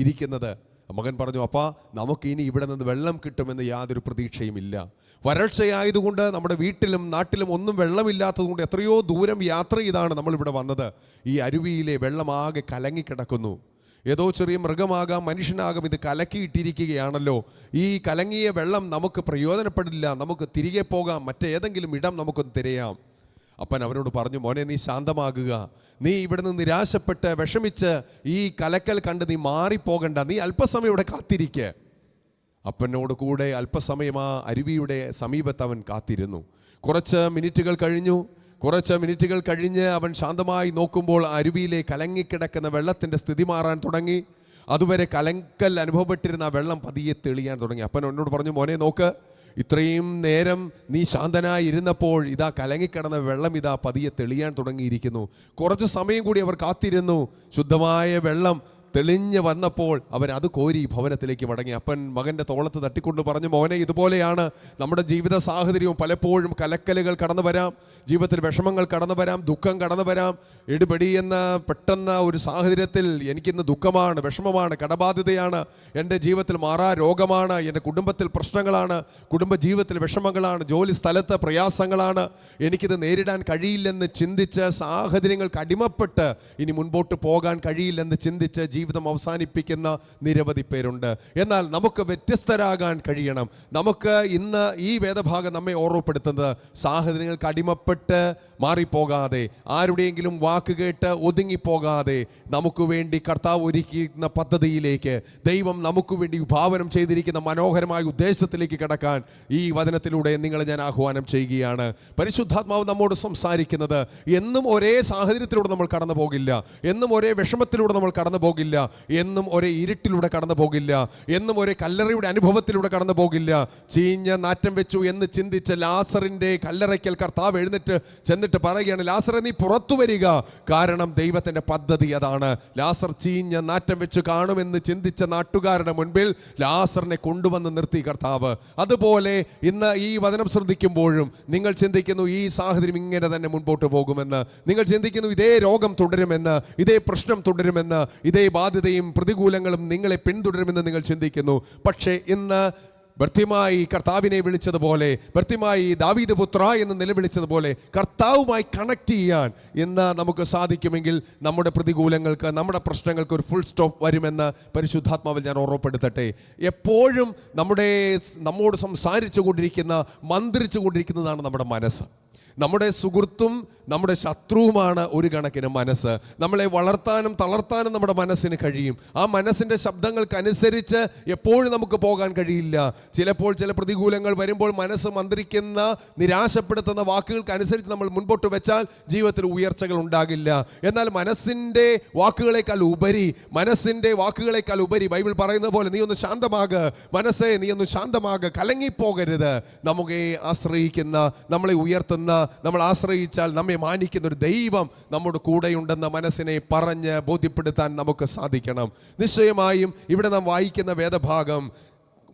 ഇരിക്കുന്നത്? മകൻ പറഞ്ഞു, അപ്പാ, നമുക്ക് ഇനി ഇവിടെ നിന്ന് വെള്ളം കിട്ടുമെന്ന് യാതൊരു പ്രതീക്ഷയും ഇല്ല. വരൾച്ചയായതുകൊണ്ട് നമ്മുടെ വീട്ടിലും നാട്ടിലും ഒന്നും വെള്ളമില്ലാത്തതുകൊണ്ട് എത്രയോ ദൂരം യാത്ര ചെയ്താണ് നമ്മളിവിടെ വന്നത്. ഈ അരുവിയിലെ വെള്ളമാകെ കലങ്ങിക്കിടക്കുന്നു. ഏതോ ചെറിയ മൃഗമാകാം, മനുഷ്യനാകാം, ഇത് കലക്കിയിട്ടിരിക്കുകയാണല്ലോ. ഈ കലങ്ങിയ വെള്ളം നമുക്ക് പ്രയോജനപ്പെടില്ല. നമുക്ക് തിരികെ പോകാം, മറ്റേതെങ്കിലും ഇടം നമുക്കൊന്ന് തിരയാം. അപ്പൻ അവനോട് പറഞ്ഞു, മോനെ, നീ ശാന്തമാകുക. നീ ഇവിടെ നിന്ന് നിരാശപ്പെട്ട് വിഷമിച്ച് ഈ കലക്കൽ കണ്ട് നീ മാറിപ്പോകണ്ട. നീ അല്പസമയം ഇവിടെ കാത്തിരിക്കുക. അപ്പനോട് കൂടെ അല്പസമയം ആ അരുവിയുടെ സമീപത്ത് അവൻ കാത്തിരുന്നു. കുറച്ച് മിനിറ്റുകൾ കഴിഞ്ഞ് അവൻ ശാന്തമായി നോക്കുമ്പോൾ അരുവിയിലെ കലങ്ങിക്കിടക്കുന്ന വെള്ളത്തിൻ്റെ സ്ഥിതി മാറാൻ തുടങ്ങി. അതുവരെ കലങ്കൽ അനുഭവപ്പെട്ടിരുന്ന ആ വെള്ളം പതിയെ തെളിയാൻ തുടങ്ങി. അപ്പൻ എന്നോട് പറഞ്ഞു, മോനെ, നോക്ക്, ഇത്രയും നേരം നീ ശാന്തനായി ഇരുന്നപ്പോൾ ഇതാ കലങ്ങിക്കിടന്ന വെള്ളം ഇതാ പതിയെ തെളിയാൻ തുടങ്ങിയിരിക്കുന്നു. കുറച്ച് സമയം കൂടി അവർ കാത്തിരുന്നു. ശുദ്ധമായ വെള്ളം തെളിഞ്ഞ് വന്നപ്പോൾ അവൻ അത് കോരി ഭവനത്തിലേക്ക് മടങ്ങി. അപ്പൻ മകൻ്റെ തോളത്ത് തട്ടിക്കൊണ്ട് പറഞ്ഞു, മോനെ, ഇതുപോലെയാണ് നമ്മുടെ ജീവിത സാഹചര്യവും. പലപ്പോഴും കലക്കലുകൾ കടന്നു വരാം, ജീവിതത്തിൽ വിഷമങ്ങൾ കടന്നു വരാം, ദുഃഖം കടന്നു വരാം. ഇടുപെടി എന്ന പെട്ടെന്ന് ഒരു സാഹചര്യത്തിൽ എനിക്കിന്ന് ദുഃഖമാണ്, വിഷമമാണ്, കടബാധ്യതയാണ്, എൻ്റെ ജീവിതത്തിൽ മാറാ രോഗമാണ്, എൻ്റെ കുടുംബത്തിൽ പ്രശ്നങ്ങളാണ്, കുടുംബ ജീവിതത്തിൽ വിഷമങ്ങളാണ്, ജോലി സ്ഥലത്ത് പ്രയാസങ്ങളാണ്, എനിക്കിത് നേരിടാൻ കഴിയില്ലെന്ന് ചിന്തിച്ച് സാഹചര്യങ്ങൾക്ക് അടിമപ്പെട്ട് ഇനി മുൻപോട്ട് പോകാൻ കഴിയില്ലെന്ന് ചിന്തിച്ച് ജീവിതം അവസാനിപ്പിക്കുന്ന നിരവധി പേരുണ്ട്. എന്നാൽ നമുക്ക് വ്യത്യസ്തരാകാൻ കഴിയണം. നമുക്ക് ഇന്ന് ഈ വേദഭാഗം നമ്മെ ഓർമ്മപ്പെടുത്തുന്നത് സാഹചര്യങ്ങൾക്ക് അടിമപ്പെട്ട് മാറിപ്പോകാതെ, ആരുടെയെങ്കിലും വാക്ക് കേട്ട് ഒതുങ്ങിപ്പോകാതെ, നമുക്ക് വേണ്ടി കർത്താവ് ഒരുക്കിയിരിക്കുന്ന പദ്ധതിയിലേക്ക്, ദൈവം നമുക്ക് വേണ്ടി വിഭാവനം ചെയ്തിരിക്കുന്ന മനോഹരമായ ഉദ്ദേശത്തിലേക്ക് കടക്കാൻ ഈ വചനത്തിലൂടെ നിങ്ങളെ ഞാൻ ആഹ്വാനം ചെയ്യുകയാണ്. പരിശുദ്ധാത്മാവ് നമ്മോട് സംസാരിക്കുന്നത്, എന്നും ഒരേ സാഹചര്യത്തിലൂടെ നമ്മൾ കടന്നു പോകില്ല, എന്നും ഒരേ വിഷമത്തിലൂടെ നമ്മൾ കടന്നു പോകില്ല, എന്നും ഒരേ ഇരുട്ടിലൂടെ കടന്നു പോകില്ല, എന്നും ഒരേ കല്ലറയുടെ അനുഭവത്തിലൂടെ കടന്നു പോകില്ല. ചീഞ്ഞ നാറ്റം വെച്ചു എന്ന് ചിന്തിച്ച ലാസറിന്റെ കല്ലറയ്ക്കൽ കർത്താവ് എഴുന്നേറ്റ് ചെന്നിട്ട് പറയുകയാണ്, ലാസറെ, നീ പുറത്തു വരിക, കാരണം ദൈവത്തിന്റെ പദ്ധതി അതാണ്. ലാസർ ചീഞ്ഞ നാറ്റം വെച്ച് കാണുമെന്ന് ചിന്തിച്ച നാട്ടുകാരുടെ മുൻപിൽ ലാസറിനെ കൊണ്ടുവന്ന് നിർത്തി കർത്താവ്. അതുപോലെ ഇന്ന് ഈ വചനം ശ്രദ്ധിക്കുമ്പോഴും നിങ്ങൾ ചിന്തിക്കുന്നു ഈ സാഹചര്യം ഇങ്ങനെ തന്നെ മുൻപോട്ട് പോകുമെന്ന്, നിങ്ങൾ ചിന്തിക്കുന്നു ഇതേ രോഗം തുടരുമെന്ന്, ഇതേ പ്രശ്നം തുടരുമെന്ന്, ഇതേ ബാധ്യതയും പ്രതികൂലങ്ങളും നിങ്ങളെ പിന്തുടരുമെന്ന് നിങ്ങൾ ചിന്തിക്കുന്നു. പക്ഷേ ഇന്ന് ഭർത്യമായി കർത്താവിനെ വിളിച്ചതുപോലെ, ഭർത്യമായി ദാവീദ് പുത്ര എന്ന് നിലവിളിച്ചതുപോലെ കർത്താവുമായി കണക്ട് ചെയ്യാൻ ഇന്ന് നമുക്ക് സാധിക്കുമെങ്കിൽ നമ്മുടെ പ്രതികൂലങ്ങൾക്ക്, നമ്മുടെ പ്രശ്നങ്ങൾക്ക് ഒരു ഫുൾ സ്റ്റോപ്പ് വരുമെന്ന് പരിശുദ്ധാത്മാവിൽ ഞാൻ ഓർമ്മപ്പെടുത്തട്ടെ. എപ്പോഴും നമ്മോട് സംസാരിച്ചു കൊണ്ടിരിക്കുന്ന, മന്ത്രിച്ചു കൊണ്ടിരിക്കുന്നതാണ് നമ്മുടെ മനസ്സ്. നമ്മുടെ സുഹൃത്തും നമ്മുടെ ശത്രുവുമാണ് ഒരു കണക്കിന് മനസ്സ്. നമ്മളെ വളർത്താനും തളർത്താനും നമ്മുടെ മനസ്സിന് കഴിയും. ആ മനസ്സിൻ്റെ ശബ്ദങ്ങൾക്കനുസരിച്ച് എപ്പോഴും നമുക്ക് പോകാൻ കഴിയില്ല. ചിലപ്പോൾ ചില പ്രതികൂലങ്ങൾ വരുമ്പോൾ മനസ്സ് മന്ത്രിക്കുന്ന, നിരാശപ്പെടുത്തുന്ന വാക്കുകൾക്കനുസരിച്ച് നമ്മൾ മുൻപോട്ട് വെച്ചാൽ ജീവിതത്തിൽ ഉയർച്ചകൾ ഉണ്ടാകില്ല. എന്നാൽ മനസ്സിൻ്റെ വാക്കുകളേക്കാൾ ഉപരി ബൈബിൾ പറയുന്ന പോലെ, നീ ഒന്ന് ശാന്തമാക് മനസ്സേ, നീ ഒന്ന് ശാന്തമാക്, കലങ്ങിപ്പോകരുത്. നമുക്ക് ആശ്രയിക്കുന്ന, നമ്മളെ ഉയർത്തുന്ന വന്ന് നമ്മൾ ആശ്രയിച്ചാൽ നമ്മെ മാനിക്കുന്ന ഒരു ദൈവം നമ്മുടെ കൂടെയുണ്ടെന്ന മനസ്സിനെ പറഞ്ഞ് ബോധ്യപ്പെടുത്താൻ നമുക്ക് സാധിക്കണം. നിശ്ചയമായും ഇവിടെ നാം വായിക്കുന്ന വേദഭാഗം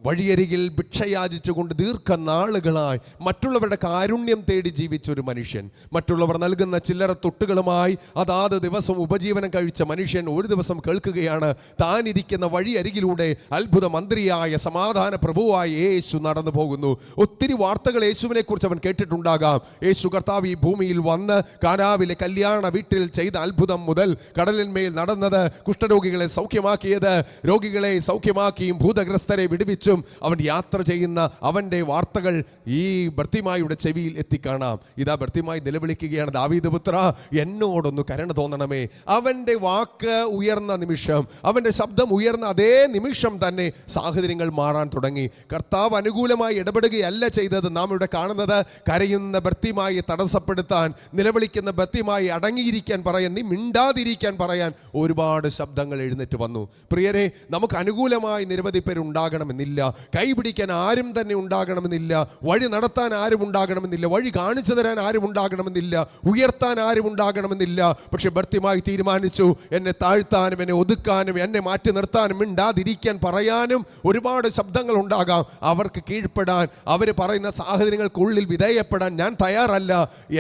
വഴിയരികിൽ ഭിക്ഷയാചിച്ചുകൊണ്ട് ദീർഘനാളുകളായി മറ്റുള്ളവരുടെ കാരുണ്യം തേടി ജീവിച്ചൊരു മനുഷ്യൻ, മറ്റുള്ളവർ നൽകുന്ന ചില്ലറ തൊട്ടുകളുമായി അതാത് ദിവസം ഉപജീവനം കഴിച്ച മനുഷ്യൻ ഒരു ദിവസം കേൾക്കുകയാണ്, താനിരിക്കുന്ന വഴിയരികിലൂടെ അത്ഭുത മന്ത്രിയായ സമാധാന പ്രഭുവായ യേശു നടന്നു പോകുന്നു. ഒത്തിരി വാർത്തകൾ യേശുവിനെ കുറിച്ച് അവൻ കേട്ടിട്ടുണ്ടാകാം. യേശു കർത്താവ് ഈ ഭൂമിയിൽ വന്ന് കാനാവിലെ കല്യാണ വീട്ടിൽ ചെയ്ത അത്ഭുതം മുതൽ കടലിന്മേൽ നടന്നത്, കുഷ്ഠരോഗികളെ സൗഖ്യമാക്കിയത്, രോഗികളെ സൗഖ്യമാക്കിയും ഭൂതഗ്രസ്തരെ വിടുവിച്ചു അവൻ യാത്ര ചെയ്യുന്ന അവൻ്റെ വാർത്തകൾ ഈ ബർത്തിമായിയുടെ ചെവിയിൽ എത്തിക്കാണാം. ഇതാ ബർത്തിമായി നിലവിളിക്കുകയാണ്, ദാവീദ് പുത്ര, എന്നോടൊന്ന് കരുണ തോന്നണമേ. അവൻ്റെ വാക്ക് ഉയർന്ന നിമിഷം, അവൻ്റെ ശബ്ദം ഉയർന്ന അതേ നിമിഷം തന്നെ സാഹചര്യങ്ങൾ മാറാൻ തുടങ്ങി. കർത്താവ് അനുകൂലമായി ഇടപെടുകയല്ല ചെയ്തത്. നാം ഇവിടെ കാണുന്നത് കരയുന്ന ബർത്തിമായി തടസ്സപ്പെടുത്താൻ, നിലവിളിക്കുന്ന ബർത്തിമായി അടങ്ങിയിരിക്കാൻ പറയാൻ, നീ മിണ്ടാതിരിക്കാൻ പറയാൻ ഒരുപാട് ശബ്ദങ്ങൾ എഴുന്നേറ്റ് വന്നു. പ്രിയരെ, നമുക്ക് അനുകൂലമായി നിരവധി പേരുണ്ടാകണമെന്നില്ല, കൈപിടിക്കാൻ ആരും തന്നെ ഉണ്ടാകണമെന്നില്ല, വഴി നടത്താൻ ആരും ഉണ്ടാകണമെന്നില്ല, വഴി കാണിച്ചു തരാൻ ആരും ഉണ്ടാകണമെന്നില്ല, ഉയർത്താൻ ആരും ഉണ്ടാകണമെന്നില്ല. പക്ഷെ ബർത്തിമായി തീരുമാനിച്ചു, എന്നെ താഴ്ത്താനും എന്നെ ഒതുക്കാനും എന്നെ മാറ്റി നിർത്താനും മിണ്ടാതിരിക്കാൻ പറയാനും ഒരുപാട് ശബ്ദങ്ങൾ ഉണ്ടാകാം. അവർക്ക് കീഴ്പ്പെടാൻ, അവർ പറയുന്ന സാഹചര്യങ്ങൾക്കുള്ളിൽ വിധേയപ്പെടാൻ ഞാൻ തയ്യാറല്ല.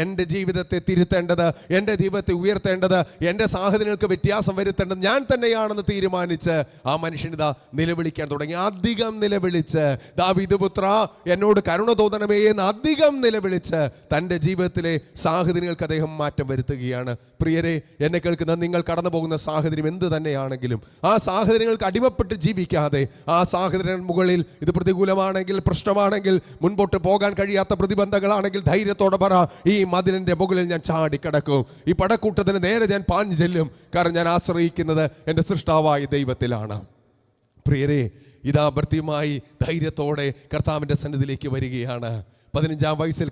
എൻ്റെ ജീവിതത്തെ തിരുത്തേണ്ടത്, എൻ്റെ ജീവിതത്തെ ഉയർത്തേണ്ടത്, എൻ്റെ സാഹചര്യങ്ങൾക്ക് വ്യത്യാസം വരുത്തേണ്ടത് ഞാൻ തന്നെയാണെന്ന് തീരുമാനിച്ച് ആ മനുഷ്യനിതാ നിലവിളിക്കാൻ തുടങ്ങി. അധികം നിലവിളിച്ച്, ദാവീദ് പുത്ര, എന്നോട് കരുണ തോന്നണമേ എന്ന് അധികം നിലവിളിച്ച് തൻ്റെ ജീവിതത്തിലെ സാഹചര്യങ്ങൾക്ക് അദ്ദേഹം മാറ്റം വരുത്തുകയാണ്. പ്രിയരെ, എന്നെ കേൾക്കുന്ന നിങ്ങൾ കടന്നു പോകുന്ന സാഹചര്യം എന്ത് തന്നെയാണെങ്കിലും ആ സാഹചര്യങ്ങൾക്ക് അടിമപ്പെട്ട് ജീവിക്കാതെ, ആ സാഹചര്യങ്ങൾ മുകളിൽ ഇത് പ്രതികൂലമാണെങ്കിൽ, പ്രശ്നമാണെങ്കിൽ, മുൻപോട്ട് പോകാൻ കഴിയാത്ത പ്രതിബന്ധങ്ങളാണെങ്കിൽ ധൈര്യത്തോടെ പറ, ഈ മതിലിൻ്റെ മുകളിൽ ഞാൻ ചാടിക്കിടക്കും, ഈ പടക്കൂട്ടത്തിന് നേരെ ഞാൻ പാഞ്ഞു ചെല്ലും, കാരണം ഞാൻ ആശ്രയിക്കുന്നത് എൻ്റെ സൃഷ്ടാവായ ദൈവത്തിലാണ്. പ്രിയരെ, ഇതാ ഭർത്തിയുമായി ധൈര്യത്തോടെ കർത്താവിൻ്റെ സന്നിധിയിലേക്ക് വരികയാണ്. 15-ാം വയസ്സിൽ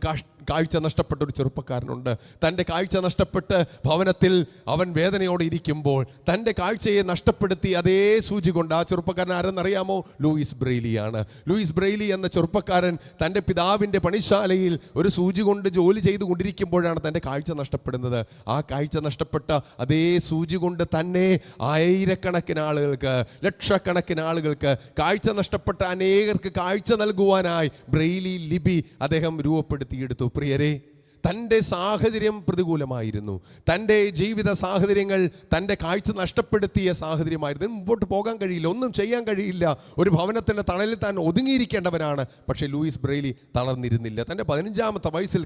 കാഴ്ച നഷ്ടപ്പെട്ട ഒരു ചെറുപ്പക്കാരനുണ്ട്. തൻ്റെ കാഴ്ച നഷ്ടപ്പെട്ട് ഭവനത്തിൽ അവൻ വേദനയോടെ ഇരിക്കുമ്പോൾ തൻ്റെ കാഴ്ചയെ നഷ്ടപ്പെടുത്തി അതേ സൂചി കൊണ്ട്, ആ ചെറുപ്പക്കാരൻ ആരെന്നറിയാമോ? ലൂയിസ് ബ്രെയിലിയാണ്. ലൂയിസ് ബ്രെയിലി എന്ന ചെറുപ്പക്കാരൻ തൻ്റെ പിതാവിൻ്റെ പണിശാലയിൽ ഒരു സൂചി കൊണ്ട് ജോലി ചെയ്തുകൊണ്ടിരിക്കുമ്പോഴാണ് തൻ്റെ കാഴ്ച നഷ്ടപ്പെടുന്നത്. ആ കാഴ്ച നഷ്ടപ്പെട്ട അതേ സൂചി കൊണ്ട് തന്നെ ആയിരക്കണക്കിന് ആളുകൾക്ക്, ലക്ഷക്കണക്കിന് ആളുകൾക്ക് കാഴ്ച നഷ്ടപ്പെട്ട അനേകർക്ക് കാഴ്ച നൽകുവാനായി ബ്രെയിലി ലിപി അദ്ദേഹം രൂപപ്പെടുത്തിയെടുത്തു. പ്രിയരെ, തൻ്റെ സാഹചര്യം പ്രതികൂലമായിരുന്നു, തൻ്റെ ജീവിത സാഹചര്യങ്ങൾ തൻ്റെ കാഴ്ച നഷ്ടപ്പെടുത്തിയ സാഹചര്യമായിരുന്നു. മുമ്പോട്ട് പോകാൻ കഴിയില്ല, ഒന്നും ചെയ്യാൻ കഴിയില്ല, ഒരു ഭവനത്തിൻ്റെ തണലിൽ താൻ ഒതുങ്ങിയിരിക്കേണ്ടവനാണ്. പക്ഷേ ലൂയിസ് ബ്രെയിലി തളർന്നിരുന്നില്ല. തൻ്റെ 15-ാമത്തെ വയസ്സിൽ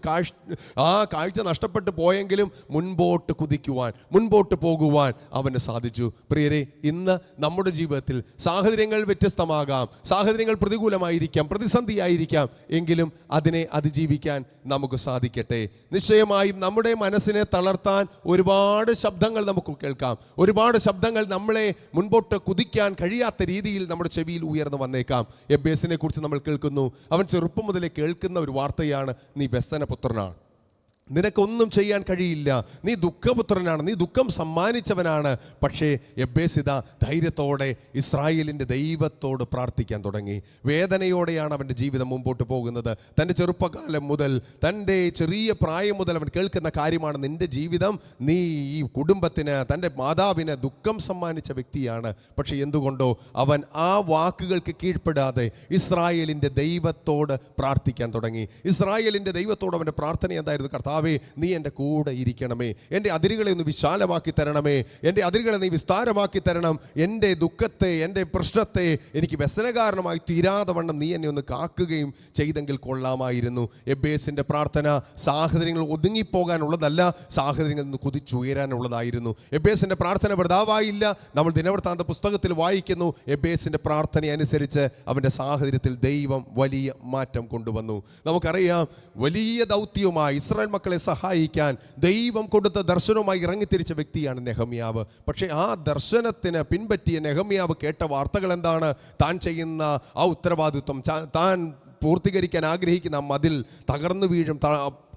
ആ കാഴ്ച നഷ്ടപ്പെട്ടു പോയെങ്കിലും മുൻപോട്ട് കുതിക്കുവാൻ, മുൻപോട്ട് പോകുവാൻ അവന് സാധിച്ചു. പ്രിയരെ, ഇന്ന് നമ്മുടെ ജീവിതത്തിൽ സാഹചര്യങ്ങൾ വ്യത്യസ്തമാകാം, സാഹചര്യങ്ങൾ പ്രതികൂലമായിരിക്കാം, പ്രതിസന്ധിയായിരിക്കാം, എങ്കിലും അതിനെ അതിജീവിക്കാൻ നമുക്ക് സാധിക്കട്ടെ. നിശ്ചയമായും നമ്മുടെ മനസ്സിനെ തളർത്താൻ ഒരുപാട് ശബ്ദങ്ങൾ നമുക്ക് കേൾക്കാം, ഒരുപാട് ശബ്ദങ്ങൾ നമ്മളെ മുൻപോട്ട് കുതിക്കാൻ കഴിയാത്ത രീതിയിൽ നമ്മുടെ ചെവിയിൽ ഉയർന്നു വന്നേക്കാം. എബ്ബേസിനെ കുറിച്ച് നമ്മൾ കേൾക്കുന്നു. അവൻ ചെറുപ്പം മുതലേ കേൾക്കുന്ന ഒരു വാർത്തയാണ്, നീ വ്യസനപുത്രനാണ്, നിനക്കൊന്നും ചെയ്യാൻ കഴിയില്ല, നീ ദുഃഖപുത്രനാണ്, നീ ദുഃഖം സമ്മാനിച്ചവനാണ്. പക്ഷേ എബ്ബേസിത ധൈര്യത്തോടെ ഇസ്രായേലിൻ്റെ ദൈവത്തോട് പ്രാർത്ഥിക്കാൻ തുടങ്ങി. വേദനയോടെയാണ് അവൻ്റെ ജീവിതം മുമ്പോട്ട് പോകുന്നത്. തൻ്റെ ചെറുപ്പകാലം മുതൽ, തൻ്റെ ചെറിയ പ്രായം മുതൽ അവൻ കേൾക്കുന്ന കാര്യമാണ്, നിൻ്റെ ജീവിതം, നീ ഈ കുടുംബത്തിന്, തൻ്റെ മാതാവിന് ദുഃഖം സമ്മാനിച്ച വ്യക്തിയാണ്. പക്ഷേ എന്തുകൊണ്ടോ അവൻ ആ വാക്കുകൾക്ക് കീഴ്പ്പെടാതെ ഇസ്രായേലിൻ്റെ ദൈവത്തോട് പ്രാർത്ഥിക്കാൻ തുടങ്ങി. ഇസ്രായേലിൻ്റെ ദൈവത്തോട് അവൻ്റെ പ്രാർത്ഥന എന്തായിരുന്നു? കർത്താവേ, നീ എൻ്റെ കൂടെ ഇരിക്കണമേ, എൻ്റെ അതിരുകളെ ഒന്ന് വിശാലമാക്കി തരണമേ, എൻ്റെ അതിരുകളെ നീ വിസ്താരമാക്കി തരണം, എൻ്റെ ദുഃഖത്തെ, എൻ്റെ പ്രശ്നത്തെ എനിക്ക് വ്യസനകാരണമായി തീരാതെ വണ്ണം നീ എന്നെ ഒന്ന് കാക്കുകയും ചെയ്തെങ്കിൽ കൊള്ളാമായിരുന്നു. എബ്ബേസിൻ്റെ പ്രാർത്ഥന സാഹചര്യങ്ങൾ ഒതുങ്ങിപ്പോകാനുള്ളതല്ല, സാഹചര്യങ്ങളിൽ നിന്ന് കുതിച്ചുയരാനുള്ളതായിരുന്നു. എബ്ബേസിൻ്റെ പ്രാർത്ഥന വൃഥാവായില്ല. നമ്മൾ ദിനവൃത്താന്ത പുസ്തകത്തിൽ വായിക്കുന്നു, എബ്ബേസിൻ്റെ പ്രാർത്ഥന അനുസരിച്ച് അവൻ്റെ സാഹചര്യത്തിൽ ദൈവം വലിയ മാറ്റം കൊണ്ടുവന്നു. നമുക്കറിയാം, വലിയ ദൗത്യവുമായി ഇസ്രായേൽ മക്കളെ സഹായിക്കാൻ ദൈവം കൊടുത്ത ദർശനവുമായി ഇറങ്ങിത്തിരിച്ച വ്യക്തിയാണ് നെഹമ്യാവ്. പക്ഷേ ആ ദർശനത്തിന് പിൻപറ്റിയ നെഹമ്യാവ് കേട്ട വാർത്തകൾ എന്താണ്? താൻ ചെയ്യുന്ന ആ ഉത്തരവാദിത്വം, താൻ പൂർത്തീകരിക്കാൻ ആഗ്രഹിക്കുന്ന ആ മതിൽ തകർന്നു വീഴും,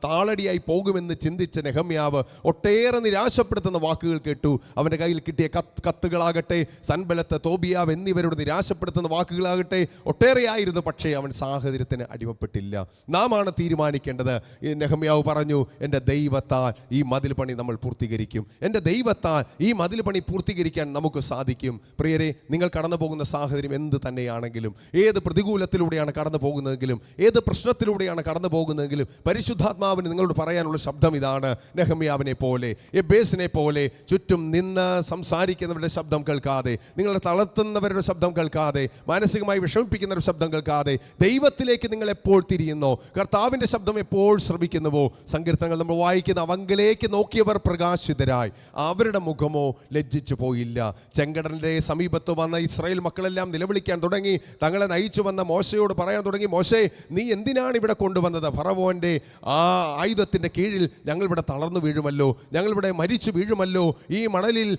താളടിയായി പോകുമെന്ന് ചിന്തിച്ച നെഹമ്യാവ് ഒട്ടേറെ നിരാശപ്പെടുത്തുന്ന വാക്കുകൾ കേട്ടു. അവൻ്റെ കയ്യിൽ കിട്ടിയ കത്തുകളാകട്ടെ, സൻബലത്ത്, തോബിയാവ് എന്നിവരോട് നിരാശപ്പെടുത്തുന്ന വാക്കുകളാകട്ടെ ഒട്ടേറെയായിരുന്നു. പക്ഷേ അവൻ സാഹചര്യത്തിന് അടിമപ്പെട്ടില്ല. നാമാണ് തീരുമാനിക്കേണ്ടത്. നെഹമ്യാവ് പറഞ്ഞു, എൻ്റെ ദൈവത്താൽ ഈ മതിൽ പണി നമ്മൾ പൂർത്തീകരിക്കും. എൻ്റെ ദൈവത്താൽ ഈ മതിൽ പണി പൂർത്തീകരിക്കാൻ നമുക്ക് സാധിക്കും. പ്രിയരെ, നിങ്ങൾ കടന്നു പോകുന്ന സാഹചര്യം എന്ത് തന്നെയാണെങ്കിലും, ഏത് പ്രതികൂലത്തിലൂടെയാണ് കടന്നു പോകുന്നതെങ്കിലും, ഏത് പ്രശ്നത്തിലൂടെയാണ് കടന്നു പോകുന്നതെങ്കിലും, പരിശുദ്ധാത്മാവിന് നിങ്ങളോട് പറയാനുള്ള ശബ്ദം ഇതാണ്. നെഹമ്യാവിനെ പോലെ, എബേസിനെ പോലെ ചുറ്റും നിന്ന് സംസാരിക്കുന്നവരുടെ ശബ്ദം കേൾക്കാതെ, നിങ്ങളെ തളർത്തുന്നവരുടെ ശബ്ദം കേൾക്കാതെ, മാനസികമായി വിഷമിപ്പിക്കുന്നവരുടെ ശബ്ദം കേൾക്കാതെ ദൈവത്തിലേക്ക് നിങ്ങൾ എപ്പോൾ തിരിയുന്നോ, കർത്താവിൻ്റെ ശബ്ദം എപ്പോൾ ശ്രമിക്കുന്നുവോ, സങ്കീർത്തനങ്ങൾ നമ്മൾ വായിക്കുന്ന അവങ്കിലേക്ക് നോക്കിയവർ പ്രകാശിതരായി, അവരുടെ മുഖമോ ലജ്ജിച്ചു പോയില്ല. ചെങ്കടലിൻ്റെ സമീപത്ത് വന്ന ഇസ്രായേൽ മക്കളെല്ലാം നിലവിളിക്കാൻ തുടങ്ങി. തങ്ങളെ നയിച്ചു വന്ന മോശയോട് പറയാൻ തുടങ്ങി, മോശേ, നീ എന്തിനാണ് ഇവിടെ കൊണ്ടുവന്നത്? ഫറവോൻ്റെ ആ ആയുധത്തിൻ്റെ കീഴിൽ ഞങ്ങളിവിടെ തളർന്നു വീഴുമല്ലോ, ഞങ്ങളിവിടെ മരിച്ചു വീഴുമല്ലോ, ഈ മണലിൽ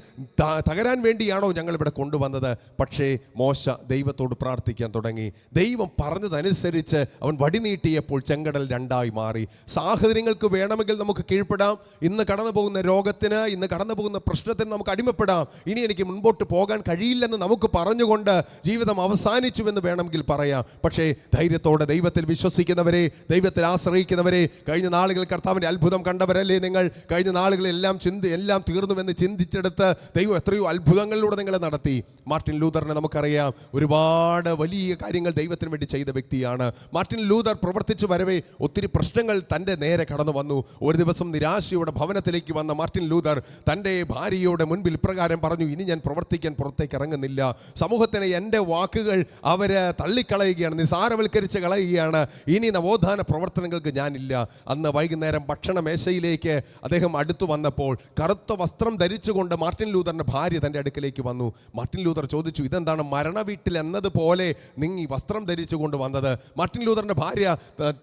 തകരാൻ വേണ്ടിയാണോ ഞങ്ങളിവിടെ കൊണ്ടുവന്നത്? പക്ഷേ മോശ ദൈവത്തോട് പ്രാർത്ഥിക്കാൻ തുടങ്ങി. ദൈവം പറഞ്ഞതനുസരിച്ച് അവൻ വടി നീട്ടിയപ്പോൾ ചെങ്കടൽ രണ്ടായി മാറി. സാഹചര്യങ്ങൾക്ക് വേണമെങ്കിൽ നമുക്ക് കീഴ്പ്പെടാം. ഇന്ന് കടന്നു പോകുന്ന രോഗത്തിന്, ഇന്ന് കടന്നു പോകുന്ന പ്രശ്നത്തിന് നമുക്ക് അടിമപ്പെടാം. ഇനി എനിക്ക് മുൻപോട്ട് പോകാൻ കഴിയില്ലെന്ന് നമുക്ക് പറഞ്ഞുകൊണ്ട് ജീവിതം അവസാനിച്ചുവെന്ന് വേണമെങ്കിൽ പറയാം. പക്ഷേ ധൈര്യത്തോടെ ദൈവത്തിൽ വിശ്വസിക്കുന്നവരെ, ദൈവത്തിൽ ആശ്രയിക്കുന്നവരെ, കഴിഞ്ഞ നാളുകൾ കർത്താവിൻ്റെ അത്ഭുതം കണ്ടവരല്ലേ നിങ്ങൾ? കഴിഞ്ഞ നാളുകളെല്ലാം എല്ലാം തീർന്നുവെന്ന് ചിന്തിച്ചെടുത്ത് ദൈവം എത്രയോ അത്ഭുതങ്ങളിലൂടെ നിങ്ങളെ നടത്തി. മാർട്ടിൻ ലൂതറിനെ നമുക്കറിയാം. ഒരുപാട് വലിയ കാര്യങ്ങൾ ദൈവത്തിന് വേണ്ടി ചെയ്ത വ്യക്തിയാണ്. മാർട്ടിൻ ലൂതർ പ്രവർത്തിച്ചു വരവേ ഒത്തിരി പ്രശ്നങ്ങൾ തൻ്റെ നേരെ കടന്നു വന്നു. ഒരു ദിവസം നിരാശയോടെ ഭവനത്തിലേക്ക് വന്ന മാർട്ടിൻ ലൂതർ തൻ്റെ ഭാര്യയുടെ മുൻപിൽ ഇപ്രകാരം പറഞ്ഞു, ഇനി ഞാൻ പ്രവർത്തിക്കാൻ പുറത്തേക്ക് ഇറങ്ങുന്നില്ല. സമൂഹത്തിന് എൻ്റെ വാക്കുകൾ അവർ തള്ളിക്കളയുകയാണ്, നിസാരവൽക്കരിച്ച് കളയുകയാണ്. ഇനി നവോത്ഥാന പ്രവർത്തനങ്ങൾക്ക് ഞാനില്ല. അന്ന് വൈകുന്നേരം ഭക്ഷണ മേശയിലേക്ക് അദ്ദേഹം അടുത്തു വന്നപ്പോൾ കറുത്ത വസ്ത്രം ധരിച്ചുകൊണ്ട് മാർട്ടിൻ ലൂതറിൻ്റെ ഭാര്യ തൻ്റെ അടുക്കലേക്ക് വന്നു. മാർട്ടിൻ ലൂതർ ചോദിച്ചു, ഇതെന്താണ് മരണ വീട്ടിൽ എന്നതുപോലെ നീ വസ്ത്രം ധരിച്ചുകൊണ്ട് വന്നത്? മാർട്ടിൻ ലൂതറിൻ്റെ ഭാര്യ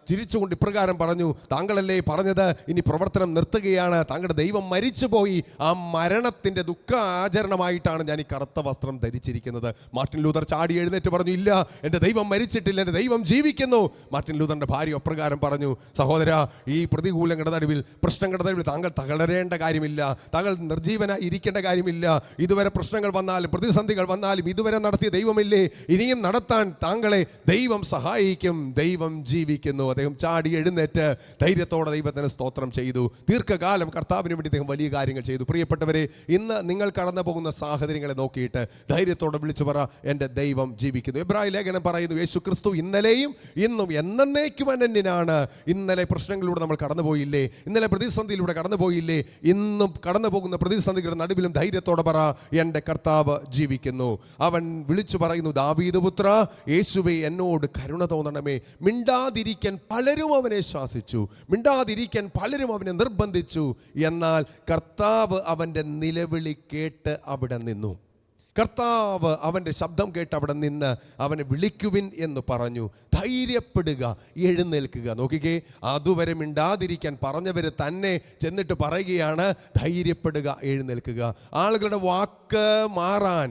ചിരിച്ചുകൊണ്ട് ഇപ്രകാരം പറഞ്ഞു, താങ്കളല്ലേ പറഞ്ഞത് ഇനി പ്രവർത്തനം നിർത്തുകയാണ്, താങ്കളുടെ ദൈവം മരിച്ചുപോയി, ആ മരണത്തിൻ്റെ ദുഃഖ ആചരണമായിട്ടാണ് ഞാൻ ഈ കറുത്ത വസ്ത്രം ധരിച്ചിരിക്കുന്നത്. മാർട്ടിൻ ലൂതർ ചാടി എഴുന്നേറ്റ് പറഞ്ഞു, ഇല്ല, എൻ്റെ ദൈവം മരിച്ചിട്ടില്ല, എൻ്റെ ദൈവം ജീവിക്കുന്നു. മാർട്ടിൻ ലൂതറിൻ്റെ ഭാര്യ അപ്രകാരം പറഞ്ഞു, സഹോദര, ഈ പ്രതികൂലങ്ങളുടെ നടുവിൽ, പ്രശ്നങ്ങളുടെ നടുവിൽ താങ്കൾ തകരേണ്ട കാര്യമില്ല, താങ്കൾ നിർജീവനായി ഇരിക്കേണ്ട കാര്യമില്ല. ഇതുവരെ പ്രശ്നങ്ങൾ വന്നാലും പ്രതിസന്ധികൾ വന്നാലും ഇതുവരെ നടത്തിയ ദൈവമില്ലേ, ഇനിയും നടത്താൻ താങ്കളെ ദൈവം സഹായിക്കും, ദൈവം ജീവിക്കുന്നു. അദ്ദേഹം ചാടി എഴുന്നേറ്റ് ധൈര്യത്തോടെ ദൈവത്തിന് സ്തോത്രം ചെയ്തു. ദീർഘകാലം കർത്താവിന് വേണ്ടി അദ്ദേഹം വലിയ കാര്യങ്ങൾ ചെയ്തു. പ്രിയപ്പെട്ടവരെ, ഇന്ന് നിങ്ങൾ കടന്നു പോകുന്ന സാഹചര്യങ്ങളെ നോക്കിയിട്ട് ധൈര്യത്തോടെ വിളിച്ചു പറ, എൻ്റെ ദൈവം ജീവിക്കുന്നു. എബ്രായ ലേഖനം പറയുന്നു, യേശു ക്രിസ്തു ഇന്നലെയും ഇന്നും എന്നേക്കും അനന്യനാണ്. ഇന്നലെ പ്രശ്നങ്ങളിലൂടെ നമ്മൾ കടന്നുപോയില്ലേ, ഇന്നലെ പ്രതിസന്ധിയിലൂടെ കടന്നുപോയില്ലേ, ഇന്നും കടന്നു പോകുന്ന പ്രതിസന്ധികളുടെ നടുവിലും ധൈര്യത്തോടെ പറ, എൻ്റെ കർത്താവ് ജീവിക്കുന്നു. അവൻ വിളിച്ചു പറയുന്നു, ദാവീദ് പുത്ര യേശുവേ, എന്നോട് കരുണ തോന്നണമേ. മിണ്ടാതിരിക്കാൻ പലരും അവനെ ശാസിച്ചു, മിണ്ടാതിരിക്കാൻ പലരും അവനെ നിർബന്ധിച്ചു. എന്നാൽ കർത്താവ് അവൻ്റെ നിലവിളി കേട്ട് അവിടെ നിന്നു. കർത്താവ് അവൻ്റെ ശബ്ദം കേട്ട് അവിടെ നിന്ന് അവനെ വിളിക്കുവിൻ എന്ന് പറഞ്ഞു. ധൈര്യപ്പെടുക, എഴുന്നേൽക്കുക. നോക്കിക്കേ, അതുവരെ മിണ്ടാതിരിക്കാൻ പറഞ്ഞവർ തന്നെ ചെന്നിട്ട് പറയുകയാണ്, ധൈര്യപ്പെടുക, എഴുന്നേൽക്കുക. ആളുകളുടെ വാക്ക് മാറാൻ,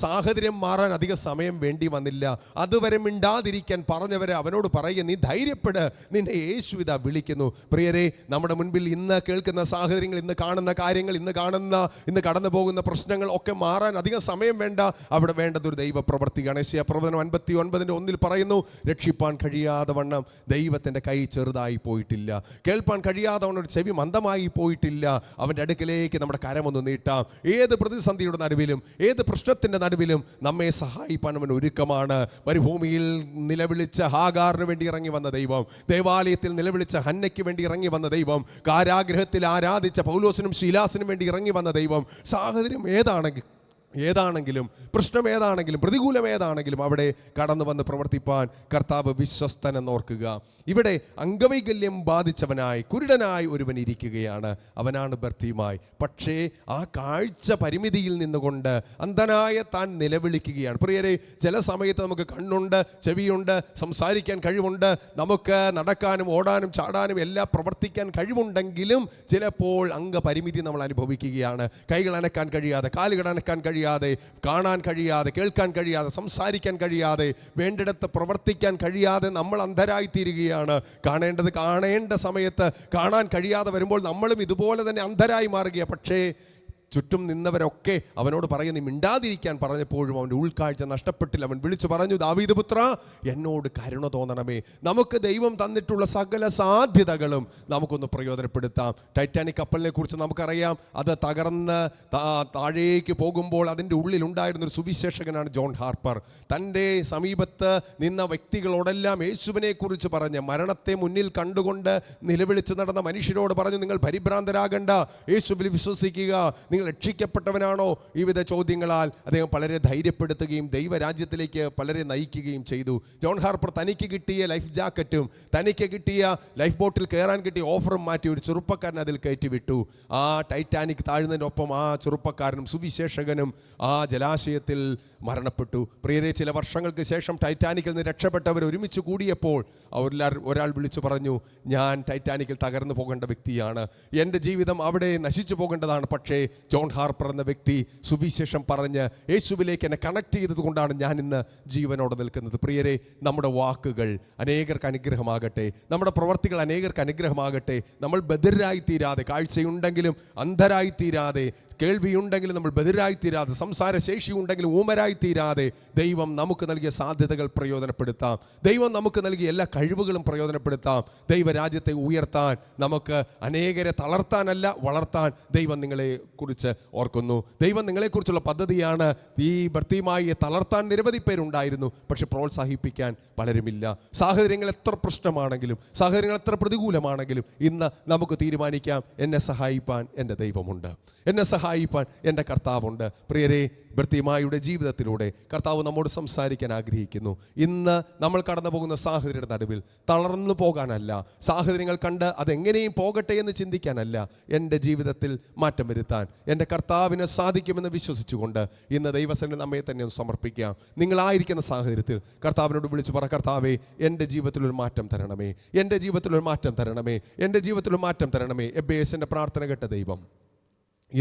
സാഹചര്യം മാറാൻ അധിക സമയം വേണ്ടി വന്നില്ല. അതുവരെ മിണ്ടാതിരിക്കാൻ പറഞ്ഞവരെ അവനോട് പറയുക, നീ ധൈര്യപ്പെട്, നിന്നെ യേശു ഇതാ വിളിക്കുന്നു. പ്രിയരെ, നമ്മുടെ മുൻപിൽ ഇന്ന് കേൾക്കുന്ന സാഹചര്യങ്ങൾ, ഇന്ന് കാണുന്ന കാര്യങ്ങൾ, ഇന്ന് കടന്നു പോകുന്ന പ്രശ്നങ്ങൾ ഒക്കെ മാറാൻ അധികം സമയം വേണ്ട. അവിടെ വേണ്ടത് ഒരു ദൈവ പ്രവൃത്തിയാണ്. യെശയ്യാപ്രവചനം 59:1 പറയുന്നു, രക്ഷിപ്പാൻ കഴിയാതെ വണ്ണം ദൈവത്തിൻ്റെ കൈ ചെറുതായി പോയിട്ടില്ല, കേൾപ്പാൻ കഴിയാതെ വണ്ണം ഒരു ചെവി മന്ദമായി പോയിട്ടില്ല. അവൻ്റെ അടുക്കലേക്ക് നമ്മുടെ കരമൊന്ന് നീട്ടാം. ഏത് പ്രതിസന്ധിയുടെ നടുവിലും, ഏത് പ്രശ്നത്തിൻ്റെ നടുവിലും നമ്മെ സഹായിപ്പാൻ അവൻ ഒരുക്കമാണ്. മരുഭൂമിയിൽ നിലവിളിച്ച ഹാഗാറിന് വേണ്ടി ഇറങ്ങി വന്ന ദൈവം, ദേവാലയത്തിൽ നിലവിളിച്ച ഹന്നയ്ക്ക് വേണ്ടി ഇറങ്ങി വന്ന ദൈവം, കാരാഗ്രഹത്തിൽ ആരാധിച്ച പൗലോസിനും ശീലാസിനും വേണ്ടി ഇറങ്ങി വന്ന ദൈവം, സാഹചര്യം ഏതാണെങ്കിലും പ്രശ്നം ഏതാണെങ്കിലും പ്രതികൂലം ഏതാണെങ്കിലും അവിടെ കടന്നു വന്ന് പ്രവർത്തിപ്പാൻ കർത്താവ് വിശ്വസ്തനെന്നോർക്കുക. ഇവിടെ അംഗവൈകല്യം ബാധിച്ചവനായി കുരുടനായി ഒരുവൻ ഇരിക്കുകയാണ്. അവനാണ് ബർത്തിമായി. പക്ഷേ ആ കാഴ്ച പരിമിതിയിൽ നിന്നുകൊണ്ട് അന്ധനായ താൻ നിലവിളിക്കുകയാണ്. പ്രിയരെ, ചില സമയത്ത് നമുക്ക് കണ്ണുണ്ട്, ചെവിയുണ്ട്, സംസാരിക്കാൻ കഴിവുണ്ട്, നമുക്ക് നടക്കാനും ഓടാനും ചാടാനും എല്ലാം പ്രവർത്തിക്കാൻ കഴിവുണ്ടെങ്കിലും ചിലപ്പോൾ അംഗപരിമിതി നമ്മൾ അനുഭവിക്കുകയാണ്. കൈകൾ അനക്കാൻ കഴിയാതെ, കാലുകൾ അനക്കാൻ കഴിയാതെ, കഴിയാതെ, കാണാൻ കഴിയാതെ, കേൾക്കാൻ കഴിയാതെ, സംസാരിക്കാൻ കഴിയാതെ, വേണ്ടിടത്ത് പ്രവർത്തിക്കാൻ കഴിയാതെ നമ്മൾ അന്ധരായിത്തീരുകയാണ്. കാണേണ്ട സമയത്ത് കാണാൻ കഴിയാതെ വരുമ്പോൾ നമ്മളും ഇതുപോലെ തന്നെ അന്ധരായി മാറുകയാണ്. പക്ഷേ ചുറ്റും നിന്നവരൊക്കെ അവനോട് പറയുന്നു, മിണ്ടാതിരിക്കാൻ പറഞ്ഞപ്പോഴും അവൻ്റെ ഉൾക്കാഴ്ച നഷ്ടപ്പെട്ടില്ല. അവൻ വിളിച്ചു പറഞ്ഞു, ദാവീദ് പുത്രാ, എന്നോട് കരുണ തോന്നണമേ. നമുക്ക് ദൈവം തന്നിട്ടുള്ള സകല സാധ്യതകളും നമുക്കൊന്ന് പ്രയോജനപ്പെടുത്താം. ടൈറ്റാനിക് കപ്പലിനെ കുറിച്ച് നമുക്കറിയാം. അത് തകർന്ന് താഴേക്ക് പോകുമ്പോൾ അതിൻ്റെ ഉള്ളിലുണ്ടായിരുന്നൊരു സുവിശേഷകനാണ് ജോൺ ഹാർപ്പർ. തൻ്റെ സമീപത്ത് നിന്ന വ്യക്തികളോടെല്ലാം യേശുവിനെ കുറിച്ച് പറഞ്ഞ്, മരണത്തെ മുന്നിൽ കണ്ടുകൊണ്ട് നിലവിളിച്ച് നടന്ന മനുഷ്യരോട് പറഞ്ഞു, നിങ്ങൾ പരിഭ്രാന്തരാകണ്ട, യേശുവിൽ വിശ്വസിക്കുക, നിങ്ങൾ രക്ഷിക്കപ്പെട്ടവനാണോ? ഈ വിധ ചോദ്യങ്ങളാൽ അദ്ദേഹം പലരെ ധൈര്യപ്പെടുത്തുകയും ദൈവരാജ്യത്തിലേക്ക് പലരെ നയിക്കുകയും ചെയ്തു. ജോൺ ഹാർപ്പർ തനിക്ക് കിട്ടിയ ലൈഫ് ജാക്കറ്റും തനിക്ക് കിട്ടിയ ലൈഫ് ബോട്ടിൽ കയറാൻ കിട്ടിയ ഓഫറും മാറ്റി ഒരു ചെറുപ്പക്കാരൻ അതിൽ കയറ്റി വിട്ടു. ആ ടൈറ്റാനിക് താഴുന്നതിനൊപ്പം ആ ചെറുപ്പക്കാരനും സുവിശേഷകനും ആ ജലാശയത്തിൽ മരണപ്പെട്ടു. പ്രിയരെ, ചില വർഷങ്ങൾക്ക് ശേഷം ടൈറ്റാനിക്കിൽ നിന്ന് രക്ഷപ്പെട്ടവർ ഒരുമിച്ച് കൂടിയപ്പോൾ ഒരാൾ വിളിച്ചു പറഞ്ഞു, ഞാൻ ടൈറ്റാനിക്കിൽ തകർന്നു പോകേണ്ട വ്യക്തിയാണ്, എൻ്റെ ജീവിതം അവിടെ നശിച്ചു പോകേണ്ടതാണ്. പക്ഷേ ജോൺ ഹാർപ്പർ എന്ന വ്യക്തി സുവിശേഷം പറഞ്ഞ് യേശുവിലേക്ക് എന്നെ കണക്ട് ചെയ്തത് കൊണ്ടാണ് ഞാൻ ഇന്ന് ജീവനോടെ നിൽക്കുന്നത്. പ്രിയരെ, നമ്മുടെ വാക്കുകൾ അനേകർക്ക് അനുഗ്രഹമാകട്ടെ, നമ്മുടെ പ്രവർത്തികൾ അനേകർക്ക് അനുഗ്രഹമാകട്ടെ. നമ്മൾ ബധിരരായിത്തീരാതെ, കാഴ്ചയുണ്ടെങ്കിലും അന്ധരായിത്തീരാതെ, കേൾവിയുണ്ടെങ്കിലും നമ്മൾ ബധിരരായിത്തീരാതെ, സംസാരശേഷി ഉണ്ടെങ്കിലും ഊമരായിത്തീരാതെ ദൈവം നമുക്ക് നൽകിയ സാധ്യതകൾ പ്രയോജനപ്പെടുത്താം. ദൈവം നമുക്ക് നൽകിയ എല്ലാ കഴിവുകളും പ്രയോജനപ്പെടുത്താം. ദൈവരാജ്യത്തെ ഉയർത്താൻ, നമുക്ക് അനേകരെ തളർത്താനല്ല വളർത്താൻ ദൈവം നിങ്ങളെ കുറിച്ച് ഓർക്കുന്നു. ദൈവം നിങ്ങളെക്കുറിച്ചുള്ള പദ്ധതിയാണ്. ഈ ഭർത്തിയുമായി തളർത്താൻ നിരവധി പേരുണ്ടായിരുന്നു, പക്ഷെ പ്രോത്സാഹിപ്പിക്കാൻ പലരുമില്ല. സാഹചര്യങ്ങൾ എത്ര പ്രശ്നമാണെങ്കിലും, സാഹചര്യങ്ങൾ എത്ര പ്രതികൂലമാണെങ്കിലും ഇന്ന് നമുക്ക് തീരുമാനിക്കാം, എന്നെ സഹായിപ്പാൻ എൻ്റെ ദൈവമുണ്ട്, എന്നെ സഹായിപ്പാൻ എൻ്റെ കർത്താവുണ്ട്. പ്രിയരെ, ഭർത്തിയുമായുടെ ജീവിതത്തിലൂടെ കർത്താവ് നമ്മോട് സംസാരിക്കാൻ ആഗ്രഹിക്കുന്നു. ഇന്ന് നമ്മൾ കടന്നു പോകുന്ന സാഹചര്യങ്ങളുടെ നടുവിൽ തളർന്നു പോകാനല്ല, സാഹചര്യങ്ങൾ കണ്ട് അതെങ്ങനെയും പോകട്ടെ എന്ന് ചിന്തിക്കാനല്ല, എൻ്റെ ജീവിതത്തിൽ മാറ്റം വരുത്താൻ എൻ്റെ കർത്താവിന് സാധിക്കുമെന്ന് വിശ്വസിച്ചുകൊണ്ട് ഇന്ന് ദൈവസന്നിധിയിൽ നമ്മെ തന്നെ ഒന്ന് സമർപ്പിക്കാം. നിങ്ങളായിരിക്കുന്ന സാഹചര്യത്തിൽ കർത്താവിനോട് വിളിച്ചു പറ, കർത്താവേ, എൻ്റെ ജീവിതത്തിലൊരു മാറ്റം തരണമേ, എൻ്റെ ജീവിതത്തിലൊരു മാറ്റം തരണമേ, എൻ്റെ ജീവിതത്തിലൊരു മാറ്റം തരണമേ. എബ്ബേസിൻ്റെ പ്രാർത്ഥന കേട്ട ദൈവം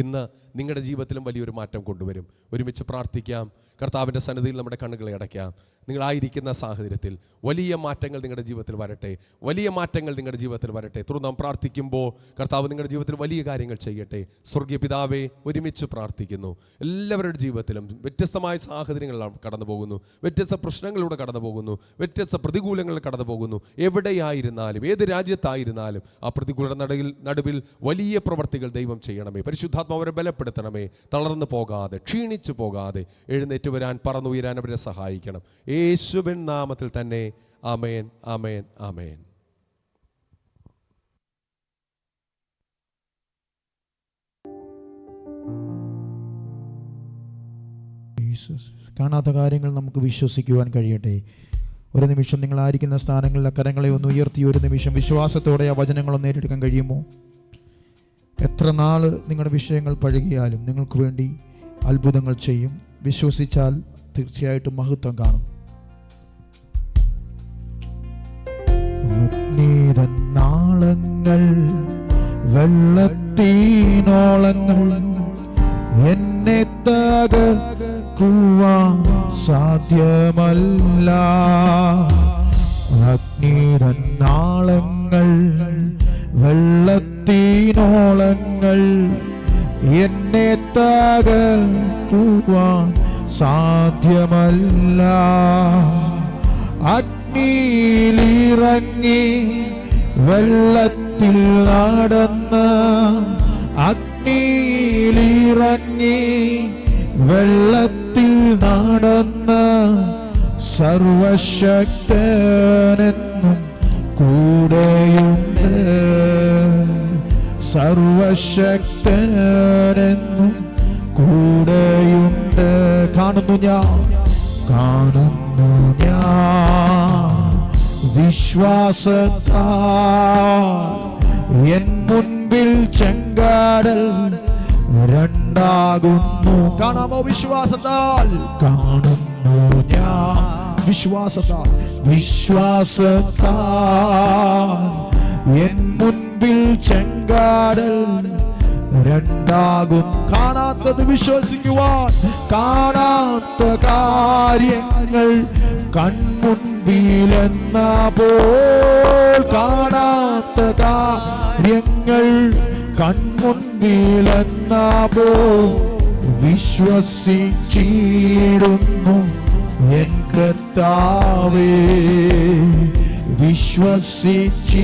ഇന്ന് നിങ്ങളുടെ ജീവിതത്തിലും വലിയൊരു മാറ്റം കൊണ്ടുവരും. ഒരുമിച്ച് പ്രാർത്ഥിക്കാം. കർത്താവിൻ്റെ സന്നിധിയിൽ നമ്മുടെ കണ്ണുകളെ അടയ്ക്കാം. നിങ്ങളായിരിക്കുന്ന സാഹചര്യത്തിൽ വലിയ മാറ്റങ്ങൾ നിങ്ങളുടെ ജീവിതത്തിൽ വരട്ടെ, വലിയ മാറ്റങ്ങൾ നിങ്ങളുടെ ജീവിതത്തിൽ വരട്ടെ. തുടർന്ന് നാം പ്രാർത്ഥിക്കുമ്പോൾ കർത്താവ് നിങ്ങളുടെ ജീവിതത്തിൽ വലിയ കാര്യങ്ങൾ ചെയ്യട്ടെ. സ്വർഗീയ പിതാവേ, ഒരുമിച്ച് പ്രാർത്ഥിക്കുന്നു. എല്ലാവരുടെ ജീവിതത്തിലും വ്യത്യസ്തമായ സാഹചര്യങ്ങൾ കടന്നു പോകുന്നു, വ്യത്യസ്ത പ്രശ്നങ്ങളിലൂടെ കടന്നു പോകുന്നു, വ്യത്യസ്ത പ്രതികൂലങ്ങളിൽ കടന്നു പോകുന്നു. എവിടെയായിരുന്നാലും, ഏത് രാജ്യത്തായിരുന്നാലും ആ പ്രതികൂലയുടെ നടുവിൽ വലിയ പ്രവർത്തികൾ ദൈവം ചെയ്യണമേ. പരിശുദ്ധാത്മാവ് അവരെ ബലപ്പെടുത്തണമേ. തളർന്നു പോകാതെ, ക്ഷീണിച്ചു പോകാതെ എഴുന്നേറ്റ് വരാൻ, പറന്നുയരാൻ അവരെ സഹായിക്കണം. യേശുവിൻ നാമത്തിൽ തന്നെ. ആമേൻ, ആമേൻ, ആമേൻ. കാണാത്ത കാര്യങ്ങൾ നമുക്ക് വിശ്വസിക്കുവാൻ കഴിയട്ടെ. ഒരു നിമിഷം നിങ്ങളായിരിക്കുന്ന സ്ഥാനങ്ങളിലെ കരങ്ങളെ ഒന്ന് ഉയർത്തി ഒരു നിമിഷം വിശ്വാസത്തോടെ ആ വചനങ്ങളൊന്ന് ഏറ്റെടുക്കാൻ കഴിയുമോ? എത്ര നാൾ നിങ്ങളുടെ വിഷയങ്ങൾ പഴകിയാലും നിങ്ങൾക്ക് വേണ്ടി അത്ഭുതങ്ങൾ ചെയ്യും. വിശ്വസിച്ചാൽ തീർച്ചയായിട്ടും മഹത്വം കാണും. നാളങ്ങൾ വെള്ളത്തീനോളങ്ങൾ എന്നെ തകർക്കുവാൻ സാധ്യമല്ല. അഗ്നിതൻ നാളങ്ങൾ വെള്ളത്തീനോളങ്ങൾ എന്നെ തകർക്കുവാൻ സാധ്യമല്ല. അഗ്നിയിലിറങ്ങി വെള്ളത്തിൽ നടന്ന്, അഗ്നിയിലിറങ്ങി വെള്ളത്തിൽ നടന്ന് സർവശക്തനെന്നും കൂടെയുണ്ട്, സർവശക്തനെന്നും കൂടെയുണ്ട്. കാണുന്നു ഞാൻ വിശ്വാസത്താൽ എൻ മുൻപിൽ ചെങ്കാടൽ രണ്ടാകുന്നു. കാണാമോ? വിശ്വാസത്താൽ കാണുന്നു ഞാൻ, വിശ്വാസത്താൽ, വിശ്വാസത്താൽ എൻ മുൻപിൽ ചെങ്കാടൽ രണ്ടാകും. കാണാത്തത് വിശ്വസിക്കുവാൻ, കാണാത്ത കാര്യങ്ങൾ കൺമുൻപിലെന്ന പോൽ, കാണാത്ത കാര്യങ്ങൾ കൺമുൻപിലെന്ന പോൽ വിശ്വസിച്ചിടുന്നു എൻ കർത്താവേ, വിശ്വസിച്ചിടുന്നു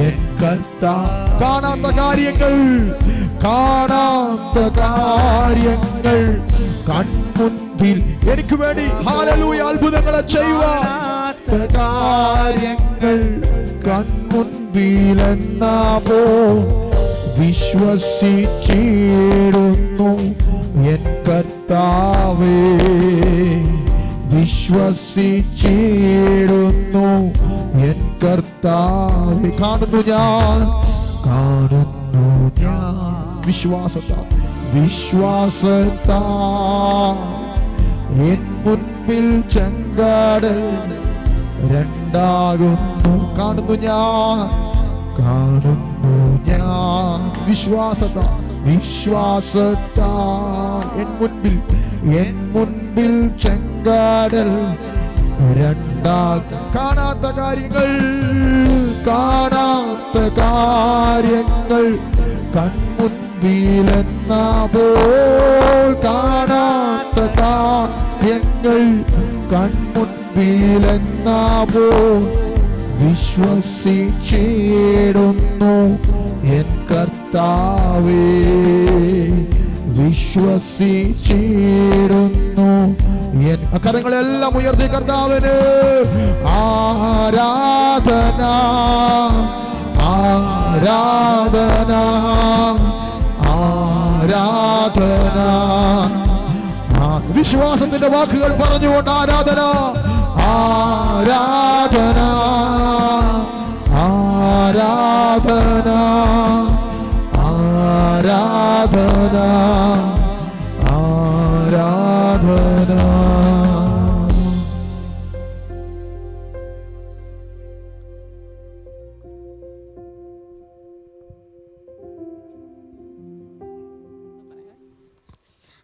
എൻ കർത്താവേ. കാണാത്ത കാര്യങ്ങൾ, കാണാത്ത കാര്യങ്ങൾ കൺമുൻപിൽ എനിക്ക് വേണ്ടി ഹല്ലേലൂയ അത്ഭുതങ്ങളെ ചെയ്യുവാൻ, കാര്യങ്ങൾ കൺമുൻപിലെന്ന പോൽ വിശ്വസിച്ചിടുന്നു എൻ കർത്താവേ, വിശ്വസിച്ചിടുന്നു എൻ കർത്താവേ. കാണുന്നു ഞാൻ, കാണുന്നു ഞാൻ വിശ്വാസത്താൽ, വിശ്വാസത്താൽ എൻ മുൻപിൽ ചെങ്കടൽ രണ്ടാകുന്നു. കാണുന്നു ഞാൻ, കാണുന്നു ഞാൻ വിശ്വാസത്താൽ, വിശ്വാസത്താൽ എൻ മുൻപിൽ ചെങ്കടൽ രണ്ടാകും. കാണാത്ത കാര്യങ്ങൾ, കാണാത്ത കാര്യങ്ങൾ കൺമുൻപിലെന്ന പോൽ, കാണാത്ത കാര്യങ്ങൾ കൺമുൻപിലെന്ന പോൽ വിശ്വസിച്ചിടുന്നു എൻ കർത്താവേ, വിശ്വസിച്ചിടുന്നു എൻ. കരങ്ങളെല്ലാം ഉയർത്തി കർത്താവിന് ആരാധന, ആരാധന, ആരാധന. വിശ്വാസത്തിന്റെ വാക്കുകൾ പറഞ്ഞുകൊണ്ട് ആരാധന, ആരാധന, ആരാധന, ആരാധന, ആരാധന.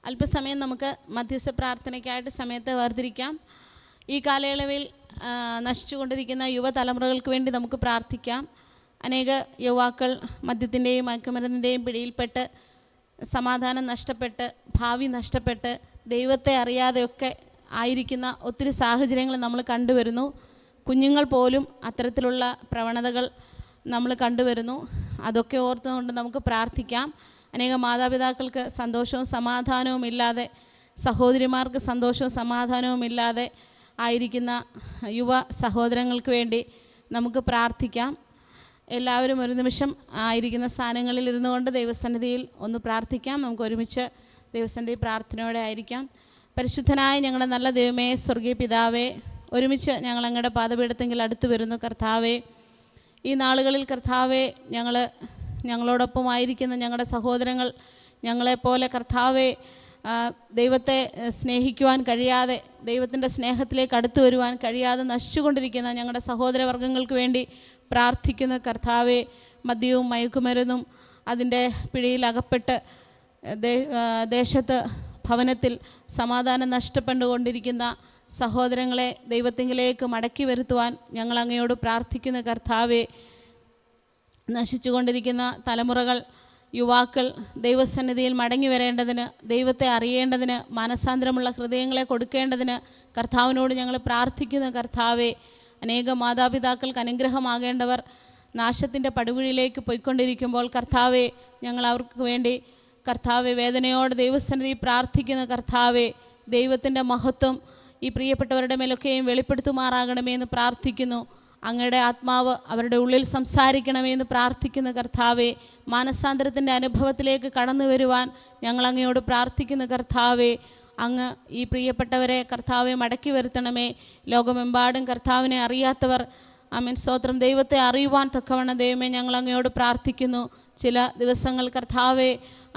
അല്പസമയം നമുക്ക് മധ്യസ്ഥ പ്രാർത്ഥനയ്ക്കായിട്ട് സമയത്ത് വേർതിരിക്കാം. ഈ കാലയളവിൽ നശിച്ചുകൊണ്ടിരിക്കുന്ന യുവതലമുറകൾക്ക് വേണ്ടി നമുക്ക് പ്രാർത്ഥിക്കാം. അനേക യുവാക്കൾ മദ്യത്തിൻ്റെയും മയക്കുമരുന്നിൻ്റെയും പിടിയിൽപ്പെട്ട് സമാധാനം നഷ്ടപ്പെട്ട് ഭാവി നഷ്ടപ്പെട്ട് ദൈവത്തെ അറിയാതെയൊക്കെ ആയിരിക്കുന്ന ഒത്തിരി സാഹചര്യങ്ങൾ നമ്മൾ കണ്ടുവരുന്നു. കുഞ്ഞുങ്ങൾ പോലും അത്തരത്തിലുള്ള പ്രവണതകൾ നമ്മൾ കണ്ടുവരുന്നു. അതൊക്കെ ഓർത്തുകൊണ്ട് നമുക്ക് പ്രാർത്ഥിക്കാം. അനേക മാതാപിതാക്കൾക്ക് സന്തോഷവും സമാധാനവും ഇല്ലാതെ, സഹോദരിമാർക്ക് സന്തോഷവും സമാധാനവും ഇല്ലാതെ ആയിരിക്കുന്ന യുവ സഹോദരങ്ങൾക്ക് വേണ്ടി നമുക്ക് പ്രാർത്ഥിക്കാം. എല്ലാവരും ഒരു നിമിഷം ആയിരിക്കുന്ന സ്ഥാനങ്ങളിൽ ഇരുന്നു കൊണ്ട് ദൈവസന്നിധിയിൽ ഒന്ന് പ്രാർത്ഥിക്കാം. നമുക്ക് ഒരുമിച്ച് ദൈവസന്നിധി പ്രാർത്ഥനയോടെ ആയിരിക്കാം. പരിശുദ്ധനായ ഞങ്ങളുടെ നല്ല ദൈവമേ, സ്വർഗീയ പിതാവേ, ഒരുമിച്ച് ഞങ്ങൾ അങ്ങയുടെ പാദപീഠത്തെങ്കിൽ അടുത്തു വരുന്നു കർത്താവേ. ഈ നാളുകളിൽ കർത്താവേ, ഞങ്ങളോടൊപ്പമായിരിക്കുന്ന ഞങ്ങളുടെ സഹോദരങ്ങൾ ഞങ്ങളെപ്പോലെ കർത്താവേ ദൈവത്തെ സ്നേഹിക്കുവാൻ കഴിയാതെ, ദൈവത്തിൻ്റെ സ്നേഹത്തിലേക്ക് അടുത്തു വരുവാൻ കഴിയാതെ നശിച്ചുകൊണ്ടിരിക്കുന്ന ഞങ്ങളുടെ സഹോദരവർഗ്ഗങ്ങൾക്ക് വേണ്ടി പ്രാർത്ഥിക്കുന്ന കർത്താവേ. മദ്യവും മയക്കുമരുന്നും അതിൻ്റെ പിടിയിലകപ്പെട്ട് ദേശത്ത് ഭവനത്തിൽ സമാധാനം നഷ്ടപ്പെട്ടുകൊണ്ടിരിക്കുന്ന സഹോദരങ്ങളെ ദൈവത്തിങ്കിലേക്ക് മടക്കി വരുത്തുവാൻ ഞങ്ങൾ അങ്ങയോട് പ്രാർത്ഥിക്കുന്ന കർത്താവേ. നശിച്ചുകൊണ്ടിരിക്കുന്ന തലമുറകൾ, യുവാക്കൾ ദൈവസന്നിധിയിൽ മടങ്ങി വരേണ്ടതിന്, ദൈവത്തെ അറിയേണ്ടതിന്, മാനസാന്തരമുള്ള ഹൃദയങ്ങളെ കൊടുക്കേണ്ടതിന് കർത്താവിനോട് ഞങ്ങൾ പ്രാർത്ഥിക്കുന്ന കർത്താവേ. അനേകം മാതാപിതാക്കൾക്ക് അനുഗ്രഹമാകേണ്ടവർ നാശത്തിൻ്റെ പടുകുഴിയിലേക്ക് പോയിക്കൊണ്ടിരിക്കുമ്പോൾ കർത്താവേ, ഞങ്ങൾ അവർക്ക് വേണ്ടി കർത്താവെ വേദനയോടെ ദൈവസന്നിധി പ്രാർത്ഥിക്കുന്ന കർത്താവേ. ദൈവത്തിൻ്റെ മഹത്വം ഈ പ്രിയപ്പെട്ടവരുടെ മേലൊക്കെയും വെളിപ്പെടുത്തുമാറാകണമേ എന്ന് പ്രാർത്ഥിക്കുന്നു. അങ്ങയുടെ ആത്മാവ് അവരുടെ ഉള്ളിൽ സംസാരിക്കണമേ എന്ന് പ്രാർത്ഥിക്കുന്ന കർത്താവേ. മാനസാന്തരത്തിൻ്റെ അനുഭവത്തിലേക്ക് കടന്നു വരുവാൻ ഞങ്ങൾ അങ്ങയോട് പ്രാർത്ഥിക്കുന്ന കർത്താവേ. അങ്ങ് ഈ പ്രിയപ്പെട്ടവരെ കർത്താവെ മടക്കി വരുത്തണമേ. ലോകമെമ്പാടും കർത്താവിനെ അറിയാത്തവർ ആമേൻ സ്തോത്രം ദൈവത്തെ അറിയുവാൻ തക്കവണ്ണം ദൈവമേ ഞങ്ങൾ അങ്ങയോട് പ്രാർത്ഥിക്കുന്നു. ചില ദിവസങ്ങൾ കർത്താവെ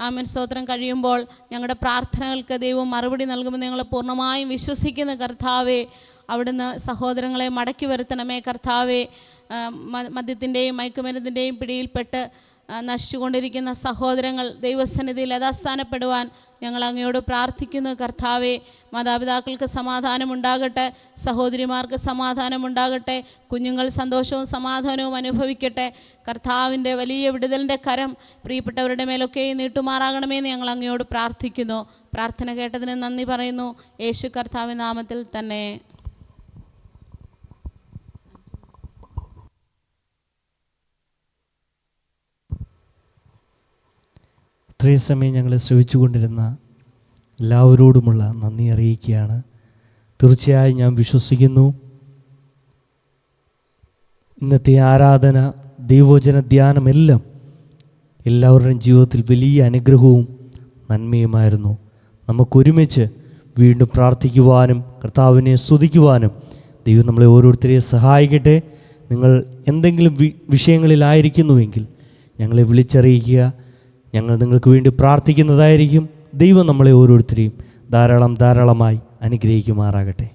ആമേൻ സ്തോത്രം കഴിയുമ്പോൾ ഞങ്ങളുടെ പ്രാർത്ഥനകൾക്ക് ദൈവം മറുപടി നൽകുമെന്ന് ഞങ്ങൾ പൂർണ്ണമായും വിശ്വസിക്കുന്ന കർത്താവെ. അവിടുന്ന് സഹോദരങ്ങളെ മടക്കി വരുത്തണമേ കർത്താവെ. മദ്യത്തിൻ്റെയും മയക്കുമരുന്നിൻ്റെയും പിടിയിൽപ്പെട്ട് നശിച്ചുകൊണ്ടിരിക്കുന്ന സഹോദരങ്ങൾ ദൈവസന്നിധിയിൽ യഥാസ്ഥാനപ്പെടുവാൻ ഞങ്ങൾ അങ്ങയോട് പ്രാർത്ഥിക്കുന്നു. കർത്താവെ, മാതാപിതാക്കൾക്ക് സമാധാനമുണ്ടാകട്ടെ, സഹോദരിമാർക്ക് സമാധാനമുണ്ടാകട്ടെ, കുഞ്ഞുങ്ങൾ സന്തോഷവും സമാധാനവും അനുഭവിക്കട്ടെ. കർത്താവിൻ്റെ വലിയ വിടുതലിൻ്റെ കരം പ്രിയപ്പെട്ടവരുടെ മേലൊക്കെ നീട്ടുമാറാകണമെന്ന് ഞങ്ങൾ അങ്ങയോട് പ്രാർത്ഥിക്കുന്നു. പ്രാർത്ഥന കേട്ടതിന് നന്ദി പറയുന്നു. യേശു കർത്താവിൻ നാമത്തിൽ തന്നെ. ഇത്രയും സമയം ഞങ്ങളെ ശ്രവിച്ചുകൊണ്ടിരുന്ന എല്ലാവരോടുമുള്ള നന്ദി അറിയിക്കുകയാണ്. തീർച്ചയായും ഞാൻ വിശ്വസിക്കുന്നു ഇന്നത്തെ ആരാധന, ദൈവവചന ധ്യാനമെല്ലാം എല്ലാവരുടെയും ജീവിതത്തിൽ വലിയ അനുഗ്രഹവും നന്മയുമായിരുന്നു. നമുക്കൊരുമിച്ച് വീണ്ടും പ്രാർത്ഥിക്കുവാനും കർത്താവിനെ സ്തുതിക്കുവാനും ദൈവം നമ്മളെ ഓരോരുത്തരെയും സഹായിക്കട്ടെ. നിങ്ങൾ എന്തെങ്കിലും വിഷയങ്ങളിലായിരിക്കുന്നുവെങ്കിൽ ഞങ്ങളെ വിളിച്ചറിയിക്കുക. ഞങ്ങൾ നിങ്ങൾക്ക് വേണ്ടി പ്രാർത്ഥിക്കുന്നതായിരിക്കും. ദൈവം നമ്മളെ ഓരോരുത്തരെയും ധാരാളമായി അനുഗ്രഹിക്കുമാറാകട്ടെ.